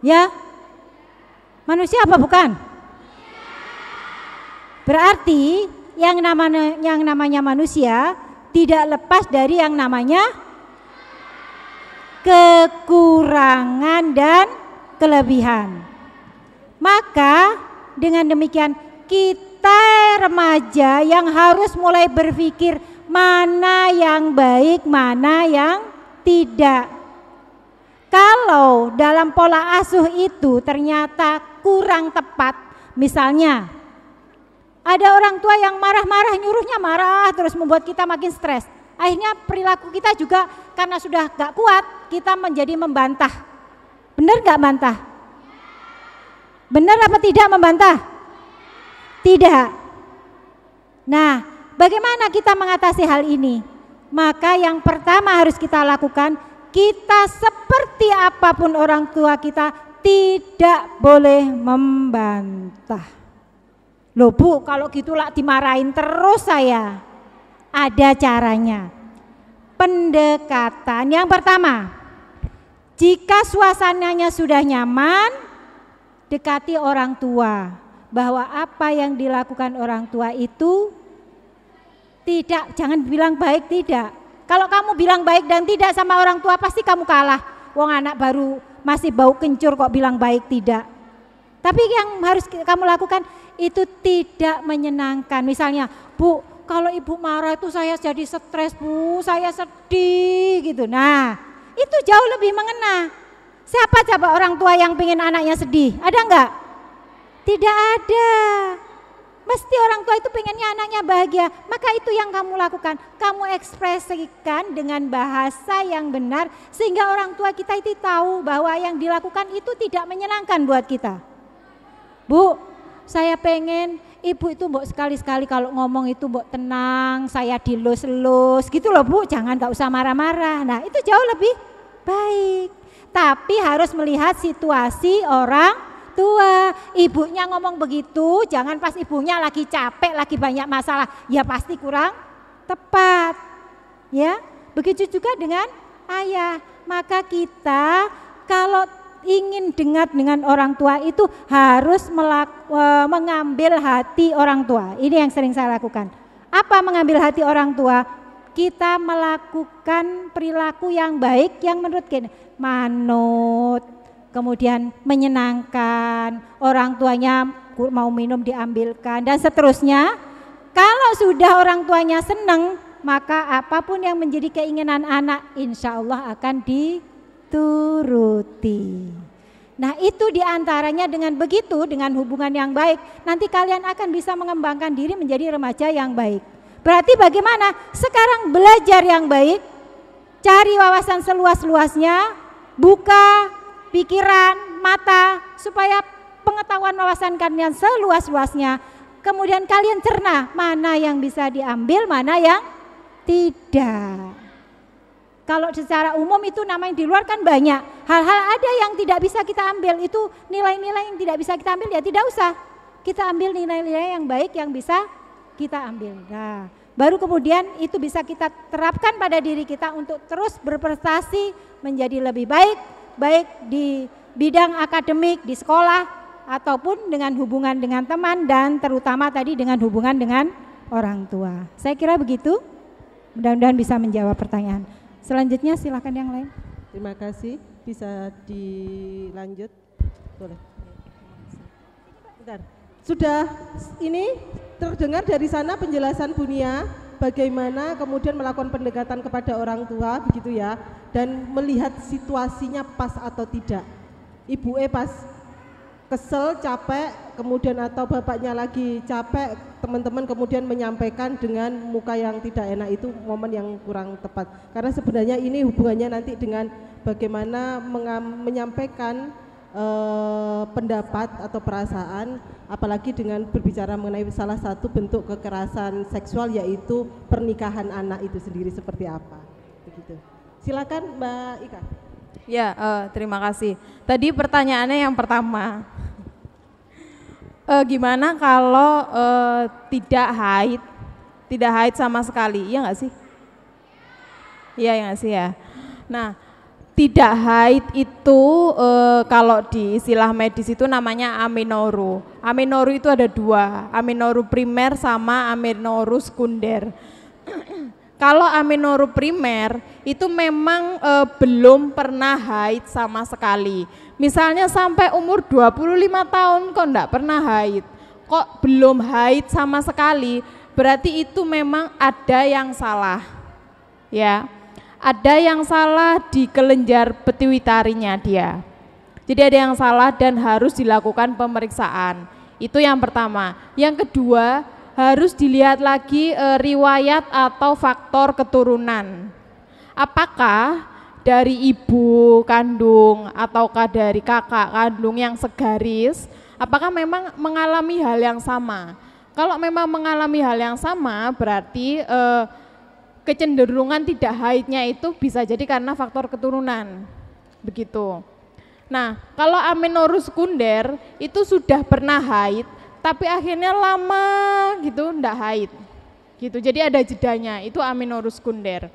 Ya, manusia apa bukan? Berarti yang namanya manusia tidak lepas dari yang namanya kekurangan dan kelebihan. Maka dengan demikian kita remaja yang harus mulai berpikir mana yang baik, mana yang tidak. Kalau dalam pola asuh itu ternyata kurang tepat, misalnya ada orang tua yang marah-marah, nyuruhnya marah terus membuat kita makin stres. Akhirnya perilaku kita juga karena sudah gak kuat, kita menjadi membantah. Benar gak bantah? Benar apa tidak membantah? Tidak. Nah, bagaimana kita mengatasi hal ini? Maka yang pertama harus kita lakukan, kita seperti apapun orang tua kita tidak boleh membantah. Loh Bu, kalau gitu lah dimarahin terus saya. Ada caranya. Pendekatan yang pertama, jika suasananya sudah nyaman, dekati orang tua. Bahwa apa yang dilakukan orang tua itu tidak, jangan bilang baik tidak. Kalau kamu bilang baik dan tidak sama orang tua pasti kamu kalah. Wong anak baru masih bau kencur kok bilang baik tidak. Tapi yang harus kamu lakukan itu tidak menyenangkan. Misalnya, Bu, kalau ibu marah itu saya jadi stres Bu, saya sedih gitu. Nah, itu jauh lebih mengena. Siapa coba orang tua yang pengen anaknya sedih? Ada enggak? Tidak ada. Mesti orang tua itu pengennya anaknya bahagia. Maka itu yang kamu lakukan. Kamu ekspresikan dengan bahasa yang benar sehingga orang tua kita itu tahu bahwa yang dilakukan itu tidak menyenangkan buat kita. Bu, saya pengen ibu itu mbok sekali-sekali kalau ngomong itu mbok tenang, saya dilus-lus gitu loh Bu. Jangan gak usah marah-marah. Nah, itu jauh lebih baik. Tapi harus melihat situasi orang tua. Ibunya ngomong begitu, jangan pas ibunya lagi capek, lagi banyak masalah, ya pasti kurang tepat. Ya, begitu juga dengan ayah. Maka kita kalau ingin dekat dengan orang tua itu harus mengambil hati orang tua. Ini yang sering saya lakukan. Apa mengambil hati orang tua? Kita melakukan perilaku yang baik yang menurut kita manut, kemudian menyenangkan, orang tuanya mau minum diambilkan dan seterusnya. Kalau sudah orang tuanya senang, maka apapun yang menjadi keinginan anak insya Allah akan dituruti. Nah, itu diantaranya dengan begitu, dengan hubungan yang baik, nanti kalian akan bisa mengembangkan diri menjadi remaja yang baik. Berarti bagaimana? Sekarang belajar yang baik, cari wawasan seluas-luasnya, buka pikiran, mata, supaya pengetahuan wawasan kalian seluas-luasnya. Kemudian kalian cerna mana yang bisa diambil, mana yang tidak. Kalau secara umum itu namanya di luar kan banyak. Hal-hal ada yang tidak bisa kita ambil, itu nilai-nilai yang tidak bisa kita ambil ya tidak usah. Kita ambil nilai-nilai yang baik yang bisa kita ambil. Nah, baru kemudian itu bisa kita terapkan pada diri kita untuk terus berprestasi menjadi lebih baik, baik di bidang akademik, di sekolah, ataupun dengan hubungan dengan teman dan terutama tadi dengan hubungan dengan orang tua. Saya kira begitu, mudah-mudahan bisa menjawab pertanyaan. Selanjutnya silakan yang lain. Terima kasih, bisa dilanjut. Boleh. Bentar. Sudah ini terdengar dari sana penjelasan Bunia bagaimana kemudian melakukan pendekatan kepada orang tua begitu ya, dan melihat situasinya pas atau tidak. ibu pas kesel, capek, kemudian atau bapaknya lagi capek, teman-teman kemudian menyampaikan dengan muka yang tidak enak, itu momen yang kurang tepat. Karena sebenarnya ini hubungannya nanti dengan bagaimana menyampaikan pendapat atau perasaan, apalagi dengan berbicara mengenai salah satu bentuk kekerasan seksual yaitu pernikahan anak itu sendiri seperti apa. Begitu. Silakan Mbak Ika. Ya, terima kasih. Tadi pertanyaannya yang pertama, gimana kalau tidak haid sama sekali, iya nggak sih? Iya ya nggak sih ya. Nah, tidak haid itu kalau di istilah medis itu namanya amenoru. Amenoru itu ada dua, amenoru primer sama amenoru sekunder. Kalau amenoru primer itu memang belum pernah haid sama sekali. Misalnya sampai umur 25 tahun kok enggak pernah haid, kok belum haid sama sekali, berarti itu memang ada yang salah. Ya. Ada yang salah di kelenjar pituitarinya dia. Jadi ada yang salah dan harus dilakukan pemeriksaan. Itu yang pertama. Yang kedua, harus dilihat lagi riwayat atau faktor keturunan. Apakah dari ibu kandung ataukah dari kakak kandung yang segaris, apakah memang mengalami hal yang sama? Kalau memang mengalami hal yang sama, berarti kecenderungan tidak haidnya itu bisa jadi karena faktor keturunan, begitu. Nah, kalau amenoru sekunder itu sudah pernah haid, tapi akhirnya lama gitu enggak haid, gitu. Jadi ada jedanya, itu amenoru sekunder.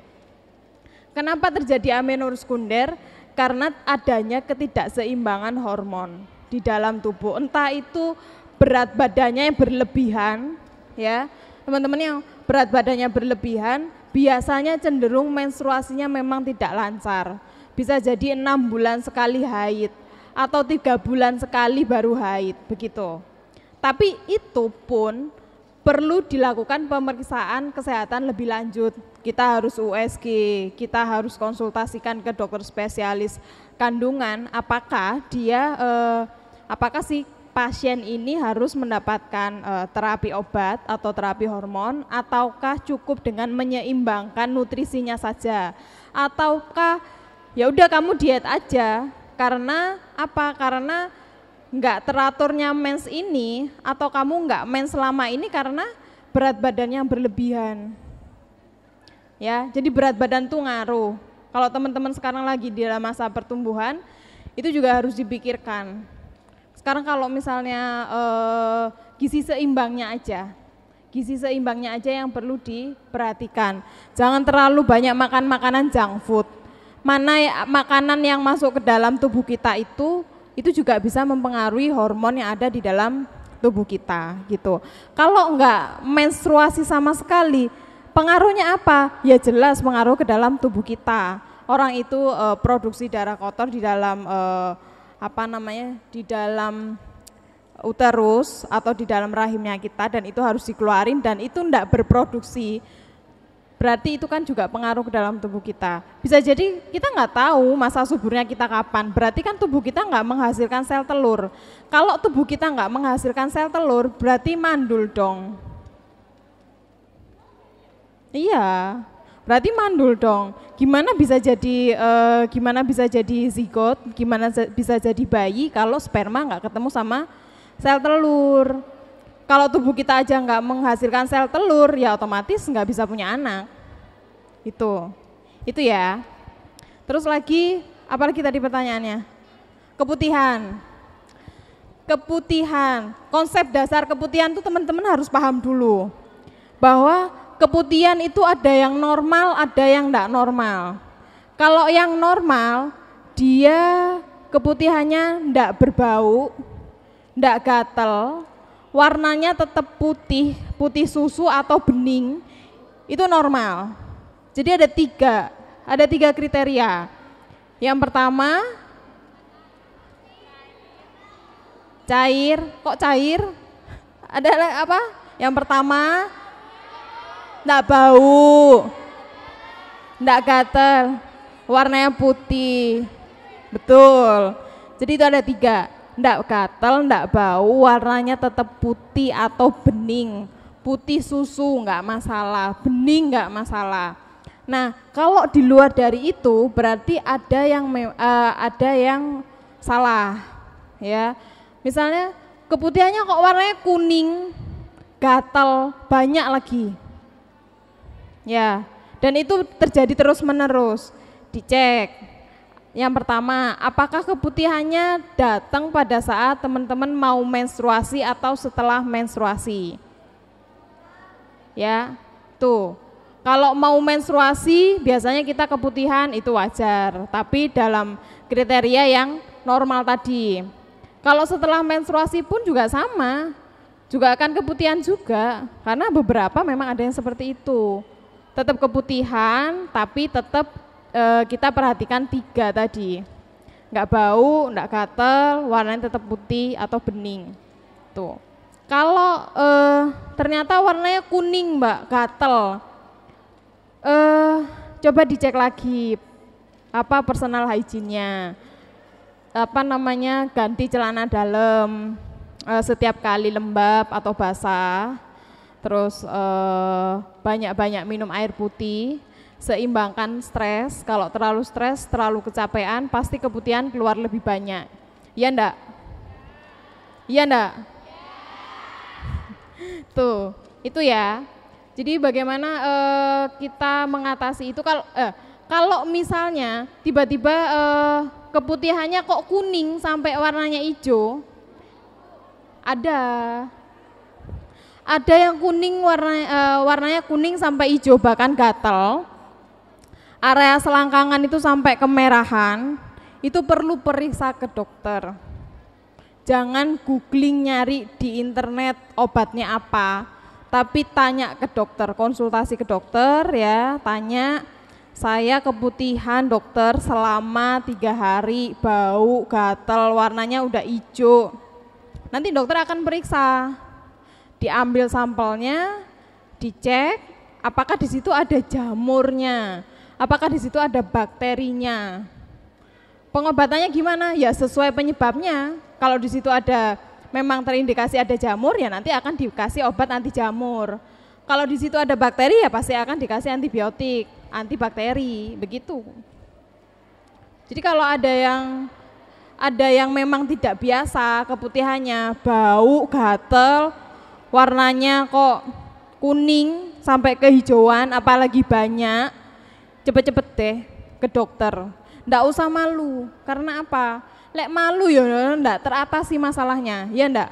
Kenapa terjadi amenoru sekunder? Karena adanya ketidakseimbangan hormon di dalam tubuh. Entah itu berat badannya yang berlebihan, ya teman-teman, yang berat badannya berlebihan, biasanya cenderung menstruasinya memang tidak lancar. Bisa jadi 6 bulan sekali haid atau 3 bulan sekali baru haid, begitu. Tapi itu pun perlu dilakukan pemeriksaan kesehatan lebih lanjut. Kita harus USG, kita harus konsultasikan ke dokter spesialis kandungan, apakah dia apakah si pasien ini harus mendapatkan terapi obat atau terapi hormon, ataukah cukup dengan menyeimbangkan nutrisinya saja, ataukah ya udah kamu diet aja. Karena apa? Karena nggak teraturnya mens ini, atau kamu nggak mens selama ini karena berat badan yang berlebihan. Ya, jadi berat badan tuh ngaruh. Kalau teman-teman sekarang lagi di dalam masa pertumbuhan, itu juga harus dipikirkan. Sekarang kalau misalnya gizi seimbangnya aja yang perlu diperhatikan. Jangan terlalu banyak makan makanan junk food. Makanan yang masuk ke dalam tubuh kita itu juga bisa mempengaruhi hormon yang ada di dalam tubuh kita, gitu. Kalau enggak menstruasi sama sekali, pengaruhnya apa? Ya jelas pengaruh ke dalam tubuh kita. Orang itu produksi darah kotor di dalam di dalam uterus atau di dalam rahimnya kita, dan itu harus dikeluarin, dan itu enggak berproduksi, berarti itu kan juga pengaruh ke dalam tubuh kita. Bisa jadi kita nggak tahu masa suburnya kita kapan, berarti kan tubuh kita nggak menghasilkan sel telur. Kalau tubuh kita nggak menghasilkan sel telur, berarti mandul dong. Iya, berarti mandul dong. Gimana bisa jadi zigot, gimana bisa jadi bayi kalau sperma nggak ketemu sama sel telur. Kalau tubuh kita aja nggak menghasilkan sel telur, ya otomatis nggak bisa punya anak. Itu ya. Terus lagi, apalagi tadi pertanyaannya? Keputihan. Konsep dasar keputihan itu teman-teman harus paham dulu. Bahwa keputihan itu ada yang normal, ada yang enggak normal. Kalau yang normal, dia keputihannya enggak berbau, enggak gatel, warnanya tetap putih susu atau bening, itu normal. Jadi ada tiga kriteria. Yang pertama, cair. Kok cair? Ada apa? Yang pertama, enggak bau, enggak gatel, warnanya putih. Betul. Jadi itu ada 3, ndak gatel, ndak bau, warnanya tetap putih atau bening. Putih susu nggak masalah, bening nggak masalah. Nah, kalau di luar dari itu berarti ada yang salah, ya. Misalnya keputihannya kok warnanya kuning, gatal, banyak lagi. Ya, dan itu terjadi terus-menerus. Dicek. Yang pertama, apakah keputihannya datang pada saat teman-teman mau menstruasi atau setelah menstruasi? Ya, tuh. Kalau mau menstruasi biasanya kita keputihan itu wajar, tapi dalam kriteria yang normal tadi. Kalau setelah menstruasi pun juga sama, juga akan keputihan juga, karena beberapa memang ada yang seperti itu. Tetap keputihan, tapi tetap kita perhatikan 3 tadi, nggak bau, nggak gatel, warnanya tetap putih atau bening. Tuh. Kalau ternyata warnanya kuning Mbak, gatel, coba dicek lagi apa personal hygiene-nya, ganti celana dalam setiap kali lembab atau basah, terus banyak-banyak minum air putih. Seimbangkan stres, kalau terlalu stres, terlalu kecapean, pasti keputihan keluar lebih banyak. Iya enggak? Iya enggak? Tuh, itu ya. Jadi bagaimana kita mengatasi itu kalau misalnya tiba-tiba keputihannya kok kuning sampai warnanya hijau, ada yang kuning warnanya kuning sampai hijau bahkan gatal. Area selangkangan itu sampai kemerahan, itu perlu periksa ke dokter. Jangan googling nyari di internet obatnya apa, tapi tanya ke dokter, konsultasi ke dokter ya, tanya, saya keputihan dokter selama 3 hari, bau, gatal, warnanya udah hijau. Nanti dokter akan periksa, diambil sampelnya, dicek, apakah di situ ada jamurnya, apakah di situ ada bakterinya. Pengobatannya gimana? Ya sesuai penyebabnya. Kalau di situ ada memang terindikasi ada jamur, ya nanti akan dikasih obat anti jamur. Kalau di situ ada bakteri, ya pasti akan dikasih antibiotik, antibakteri, begitu. Jadi kalau ada yang memang tidak biasa keputihannya, bau, gatel, warnanya kok kuning sampai kehijauan, apalagi banyak, cepet-cepet deh ke dokter. Nggak usah malu, karena apa? Lek malu ya nggak teratasi masalahnya, ya nggak?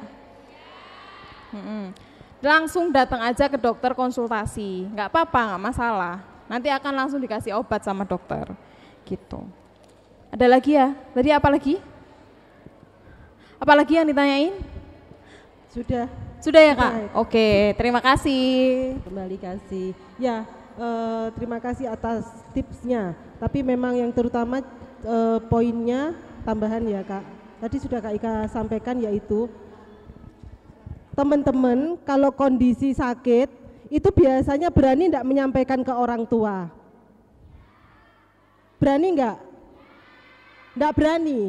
Langsung datang aja ke dokter konsultasi, nggak apa-apa, nggak masalah. Nanti akan langsung dikasih obat sama dokter, gitu. Ada lagi ya? Tadi apa lagi? Apa lagi yang ditanyain? Sudah. Sudah ya Kak? Oke, terima kasih. Kembali kasih. Ya, terima kasih atas tipsnya. Tapi memang yang terutama poinnya tambahan ya Kak. Tadi sudah Kak Ika sampaikan, yaitu teman-teman kalau kondisi sakit itu biasanya berani enggak menyampaikan ke orang tua? Berani enggak? Enggak berani.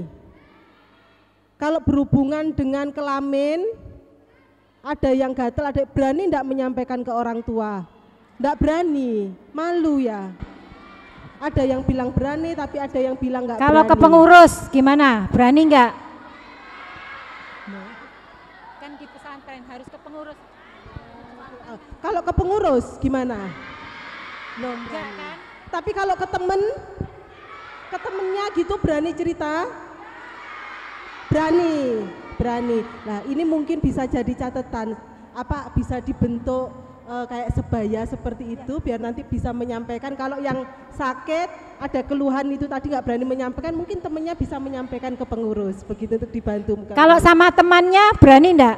Kalau berhubungan dengan kelamin, ada yang gatal, ada berani enggak menyampaikan ke orang tua? Enggak berani, malu ya. Ada yang bilang berani, tapi ada yang bilang enggak berani. Kalau ke pengurus gimana? Berani enggak? Kan di pesantren harus ke pengurus. Kalau ke pengurus gimana? Enggak kan? Tapi kalau ke temennya gitu berani cerita? Berani. Nah, ini mungkin bisa jadi catatan, bisa dibentuk kayak sebaya seperti itu, biar nanti bisa menyampaikan. Kalau yang sakit ada keluhan itu tadi nggak berani menyampaikan, mungkin temennya bisa menyampaikan ke pengurus, begitu untuk dibantu. Kalau sama temannya berani enggak?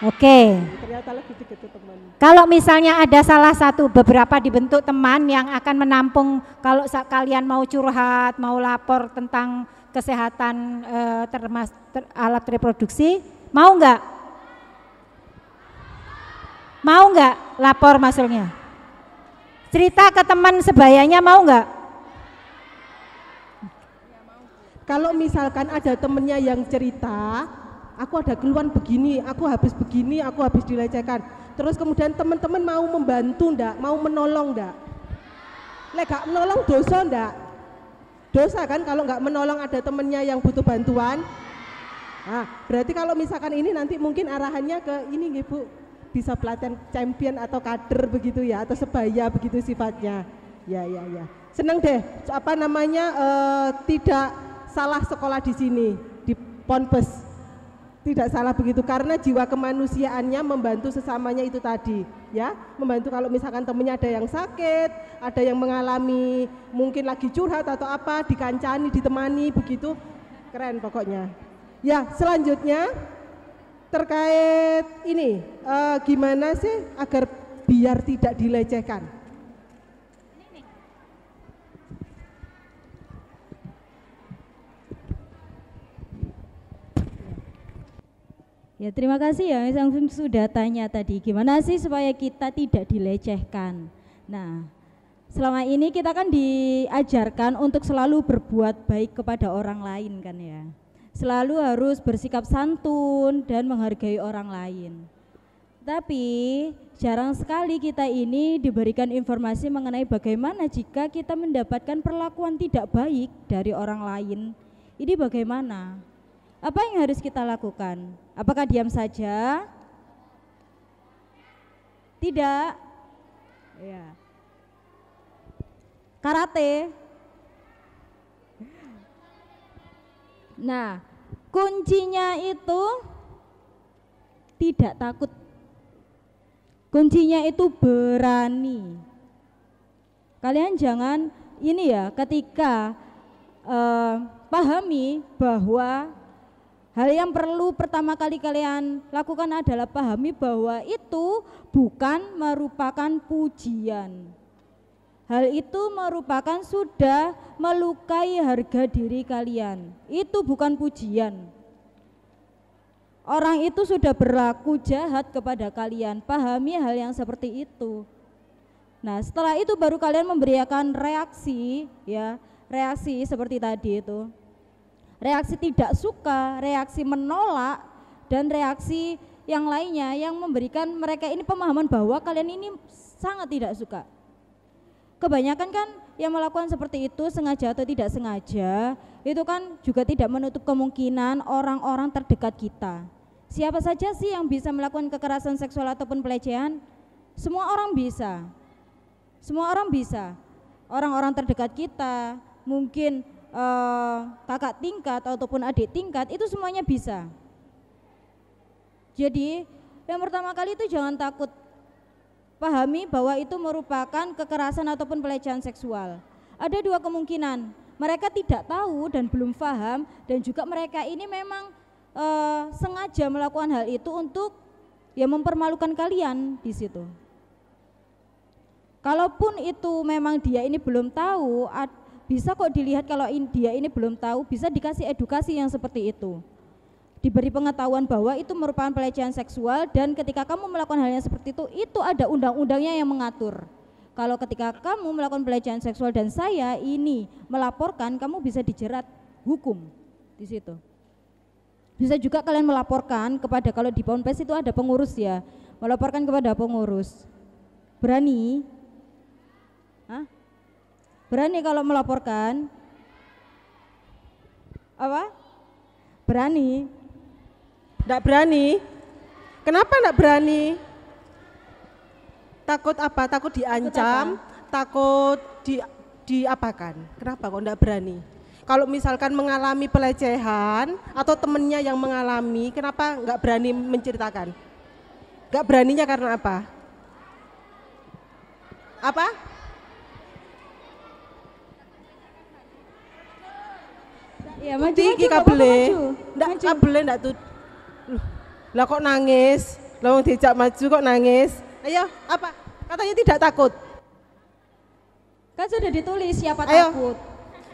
Oke. Ternyata lebih dekat ke teman. Kalau misalnya ada salah satu, beberapa dibentuk teman yang akan menampung kalau kalian mau curhat, mau lapor tentang kesehatan alat reproduksi, mau enggak? Mau enggak lapor maksudnya? Cerita ke teman sebayanya mau enggak? kalau misalkan ada temennya yang cerita, aku ada keluhan begini, aku habis begini, aku habis dilecehkan. Terus kemudian teman-teman mau membantu ndak, mau menolong ndak? Lek gak menolong dosa ndak? Dosa kan kalau nggak menolong ada temennya yang butuh bantuan. Nah, berarti kalau misalkan ini nanti mungkin arahannya ke ini Bu, bisa pelatihan champion atau kader begitu ya, atau sebaya begitu sifatnya. Ya. Seneng deh, apa namanya tidak salah sekolah di sini di Ponpes. Tidak salah begitu karena jiwa kemanusiaannya membantu sesamanya itu tadi ya, membantu kalau misalkan temennya ada yang sakit, ada yang mengalami mungkin lagi curhat atau apa, dikancani, ditemani begitu, keren pokoknya. Ya, selanjutnya terkait ini gimana sih agar biar tidak dilecehkan? Ya terima kasih ya yang sudah tanya tadi, gimana sih supaya kita tidak dilecehkan. Nah, selama ini kita kan diajarkan untuk selalu berbuat baik kepada orang lain kan ya. Selalu harus bersikap santun dan menghargai orang lain. Tapi jarang sekali kita ini diberikan informasi mengenai bagaimana jika kita mendapatkan perlakuan tidak baik dari orang lain. Ini bagaimana? Apa yang harus kita lakukan? Apakah diam saja? Tidak. Ya. Karate. Nah, kuncinya itu tidak takut. Kuncinya itu berani. Kalian jangan ini ya, ketika pahami bahwa hal yang perlu pertama kali kalian lakukan adalah pahami bahwa itu bukan merupakan pujian. Hal itu merupakan sudah melukai harga diri kalian. Itu bukan pujian. Orang itu sudah berlaku jahat kepada kalian. Pahami hal yang seperti itu. Nah, setelah itu baru kalian memberikan reaksi ya, reaksi seperti tadi itu. Reaksi tidak suka, reaksi menolak, dan reaksi yang lainnya yang memberikan mereka ini pemahaman bahwa kalian ini sangat tidak suka. Kebanyakan kan yang melakukan seperti itu sengaja atau tidak sengaja, itu kan juga tidak menutup kemungkinan orang-orang terdekat kita. Siapa saja sih yang bisa melakukan kekerasan seksual ataupun pelecehan? Semua orang bisa. Semua orang bisa. Orang-orang terdekat kita, mungkin kakak tingkat ataupun adik tingkat, itu semuanya bisa. Jadi yang pertama kali itu jangan takut, pahami bahwa itu merupakan kekerasan ataupun pelecehan seksual. Ada dua kemungkinan, mereka tidak tahu dan belum paham, dan juga mereka ini memang sengaja melakukan hal itu untuk ya mempermalukan kalian di situ. Kalaupun itu memang dia ini belum tahu, bisa kok dilihat kalau dia ini belum tahu, bisa dikasih edukasi yang seperti itu. Diberi pengetahuan bahwa itu merupakan pelecehan seksual, dan ketika kamu melakukan hal yang seperti itu ada undang-undangnya yang mengatur. Kalau ketika kamu melakukan pelecehan seksual dan saya ini melaporkan, kamu bisa dijerat hukum di situ. Bisa juga kalian melaporkan kepada, kalau di Ponpes itu ada pengurus ya, melaporkan kepada pengurus. Berani? Hah? Berani kalau melaporkan? Apa? Berani? Nggak berani? Kenapa nggak berani? Takut apa? Takut diancam? Takut diapakan? Kenapa kok nggak berani? Kalau misalkan mengalami pelecehan atau temennya yang mengalami, kenapa nggak berani menceritakan? Nggak beraninya karena apa? Apa? Ya, maju, Iki kabele. Ndak kabele ndak tuh. Lah kok nangis? Lah wong diajak maju kok nangis? Ayo, apa? Katanya tidak takut. Kan sudah ditulis siapa Ayo. takut.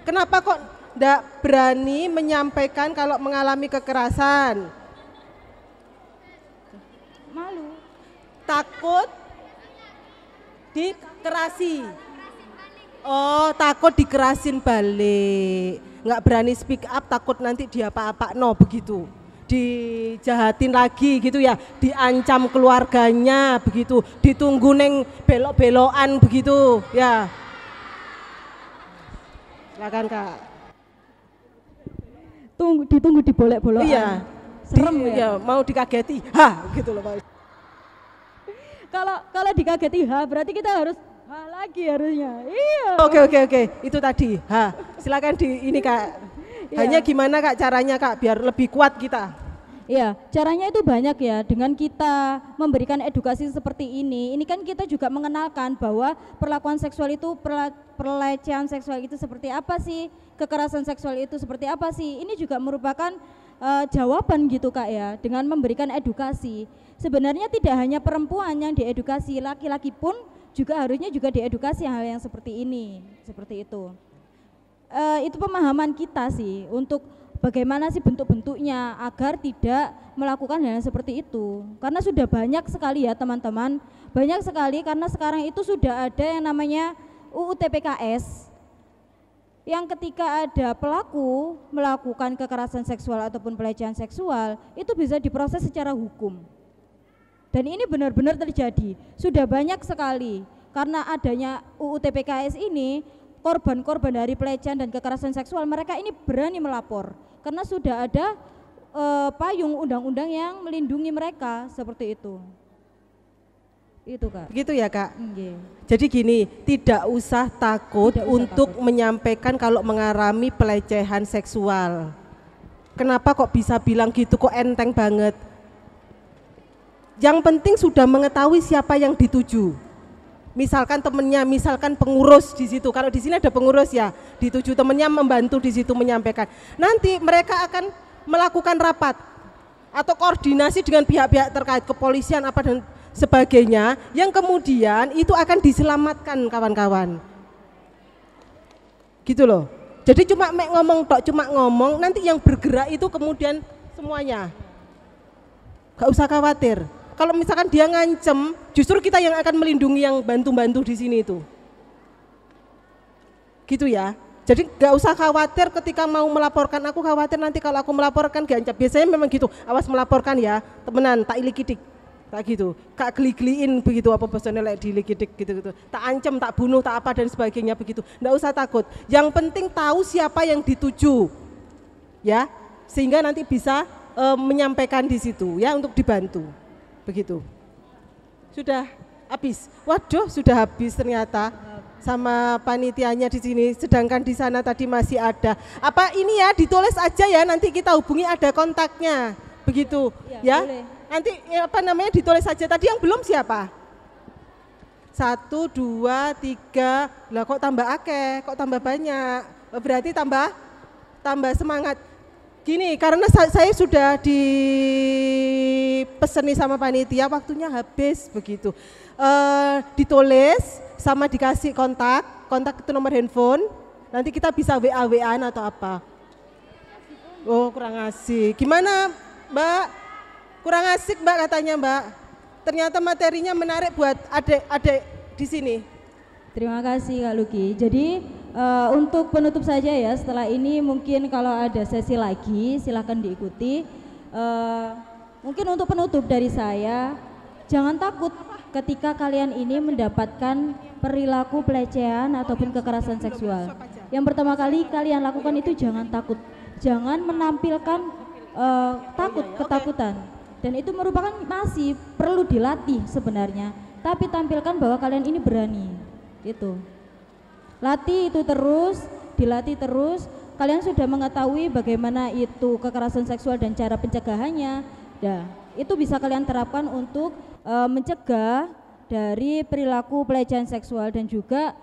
Kenapa kok ndak berani menyampaikan kalau mengalami kekerasan? Malu. Takut dikerasi. Oh, takut dikerasin balik. nggak berani speak up, takut nanti dia apa-apa, no begitu. Dijahatin lagi gitu ya, diancam keluarganya begitu, ditunggu neng belok-belokan begitu ya. Silakan Kak. Ditunggu dibolek-bolokan. Iya. Serem ya. Ya, mau dikageti, gitu loh Pak. Kalau dikageti berarti kita harus lagi harusnya. Iya. Oke. Itu tadi. Silakan ini Kak. Hanya gimana Kak caranya Kak biar lebih kuat kita? Iya, caranya itu banyak ya. Dengan kita memberikan edukasi seperti ini kan kita juga mengenalkan bahwa perlakuan seksual itu, pelecehan seksual itu seperti apa sih, kekerasan seksual itu seperti apa sih. Ini juga merupakan jawaban gitu Kak ya, dengan memberikan edukasi. Sebenarnya tidak hanya perempuan yang diedukasi, laki-laki pun juga harusnya juga diedukasi hal yang seperti ini, seperti itu. Itu pemahaman kita sih untuk bagaimana sih bentuk-bentuknya agar tidak melakukan hal yang seperti itu. Karena sudah banyak sekali ya teman-teman, banyak sekali karena sekarang itu sudah ada yang namanya UU TPKS yang ketika ada pelaku melakukan kekerasan seksual ataupun pelecehan seksual itu bisa diproses secara hukum. Dan ini benar-benar terjadi, sudah banyak sekali karena adanya UU TPKS ini. Korban-korban dari pelecehan dan kekerasan seksual mereka ini berani melapor karena sudah ada payung undang-undang yang melindungi mereka seperti itu. Itu Kak. Begitu ya Kak. Yeah. Jadi gini, tidak usah takut untuk menyampaikan kalau mengalami pelecehan seksual. Kenapa kok bisa bilang gitu, kok enteng banget? Yang penting sudah mengetahui siapa yang dituju. Misalkan temennya, misalkan pengurus di situ. Kalau di sini ada pengurus ya, dituju temennya membantu di situ menyampaikan. Nanti mereka akan melakukan rapat atau koordinasi dengan pihak-pihak terkait, kepolisian apa dan sebagainya, yang kemudian itu akan diselamatkan kawan-kawan. Gitu loh. Jadi cuma ngomong, nanti yang bergerak itu kemudian semuanya. Gak usah khawatir. Kalau misalkan dia ngancem, justru kita yang akan melindungi yang bantu-bantu di sini itu. Gitu ya. Jadi gak usah khawatir ketika mau melaporkan, aku khawatir nanti kalau aku melaporkan diancam. Biasanya memang gitu, awas melaporkan ya, temenan, tak ilikidik. Tak gitu, kak geli-geliin begitu, apa personel dilikidik gitu-gitu. Tak ancam, tak bunuh, tak apa dan sebagainya begitu. Nggak usah takut. Yang penting tahu siapa yang dituju. Ya, sehingga nanti bisa menyampaikan di situ ya untuk dibantu. Begitu. Sudah habis. Waduh, sudah habis ternyata sama panitianya di sini. Sedangkan di sana tadi masih ada. Apa ini ya ditulis aja ya, nanti kita hubungi, ada kontaknya. Begitu ya. Boleh. Nanti apa namanya ditulis saja. Tadi yang belum siapa? 1, 2, 3. Lah kok tambah akeh, kok tambah banyak. Berarti tambah semangat. Gini, karena saya sudah dipeseni sama panitia, waktunya habis begitu. Ditulis sama dikasih kontak itu nomor handphone. Nanti kita bisa WA-WA-an atau apa. Oh, kurang asik. Gimana, Mbak? Kurang asik, Mbak, katanya, Mbak. Ternyata materinya menarik buat adik-adik di sini. Terima kasih Kak Luki. Jadi untuk penutup saja ya, setelah ini mungkin kalau ada sesi lagi silakan diikuti. Mungkin untuk penutup dari saya, jangan takut ketika kalian ini mendapatkan perilaku pelecehan ataupun kekerasan seksual. Yang pertama kali kalian lakukan itu jangan takut, jangan menampilkan ketakutan. Dan itu merupakan masih perlu dilatih sebenarnya. Tapi tampilkan bahwa kalian ini berani. Itu. Latih itu terus, dilatih terus. Kalian sudah mengetahui bagaimana itu kekerasan seksual dan cara pencegahannya. Ya, itu bisa kalian terapkan untuk mencegah dari perilaku pelecehan seksual dan juga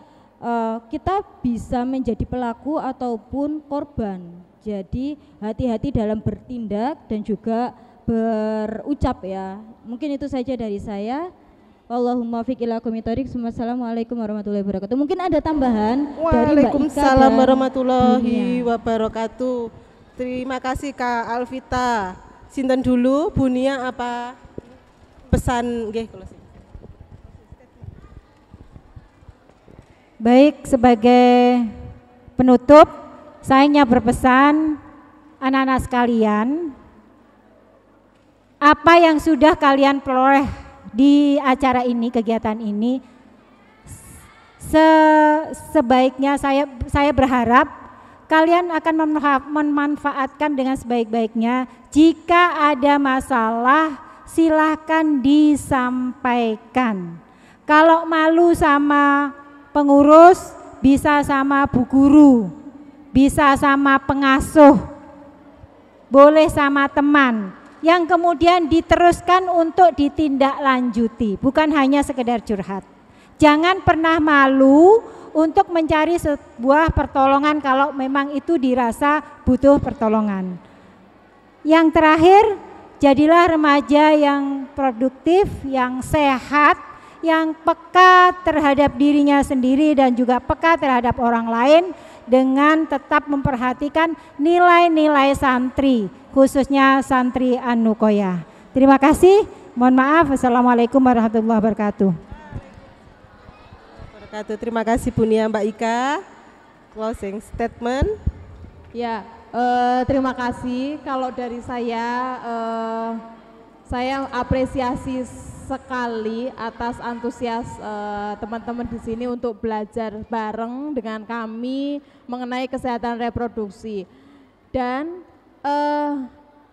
kita bisa menjadi pelaku ataupun korban. Jadi hati-hati dalam bertindak dan juga berucap ya. Mungkin itu saja dari saya. Allahumma fiq ila aqwamit thoriq. Wassalamualaikum warahmatullahi wabarakatuh. Mungkin ada tambahan dari Mbak Ika. Waalaikumsalam warahmatullahi wabarakatuh. Terima kasih Kak Alvita. Sinten dulu, Bunia apa pesan nggih kula. Baik, sebagai penutup saya hanya berpesan anak-anak sekalian, apa yang sudah kalian peroleh di acara ini, kegiatan ini, sebaiknya saya berharap kalian akan memanfaatkan dengan sebaik-baiknya. Jika ada masalah, silahkan disampaikan. Kalau malu sama pengurus, bisa sama bu guru, bisa sama pengasuh, boleh sama teman, yang kemudian diteruskan untuk ditindaklanjuti, bukan hanya sekedar curhat. Jangan pernah malu untuk mencari sebuah pertolongan kalau memang itu dirasa butuh pertolongan. Yang terakhir, jadilah remaja yang produktif, yang sehat, yang peka terhadap dirinya sendiri dan juga peka terhadap orang lain, dengan tetap memperhatikan nilai-nilai santri, khususnya santri An-Nukoyah. Terima kasih, mohon maaf. Assalamualaikum warahmatullahi wabarakatuh. Terima kasih Bu Nia, Mbak Ika. Closing statement. Ya, terima kasih. Kalau dari saya apresiasi sekali atas antusias teman-teman di sini untuk belajar bareng dengan kami mengenai kesehatan reproduksi. Dan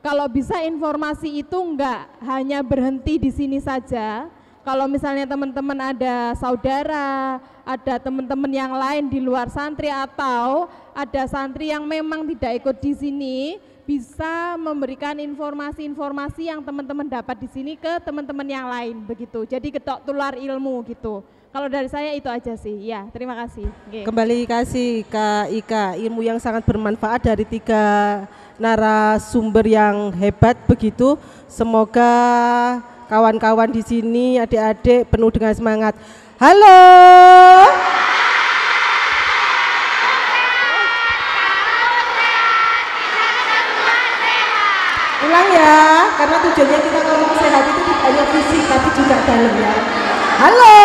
kalau bisa informasi itu enggak hanya berhenti di sini saja. Kalau misalnya teman-teman ada saudara, ada teman-teman yang lain di luar santri, atau ada santri yang memang tidak ikut di sini, bisa memberikan informasi-informasi yang teman-teman dapat di sini ke teman-teman yang lain, begitu. Jadi ketok tular ilmu gitu. Kalau dari saya itu aja sih. Ya, terima kasih. Okay. Kembali kasih Kak Ika, ilmu yang sangat bermanfaat dari 3 narasumber yang hebat begitu. Semoga kawan-kawan di sini, adik-adik penuh dengan semangat. Halo. Ulang ya, karena tujuannya kita ngomong sehat itu tidak hanya fisik tapi juga dalam ya. Halo.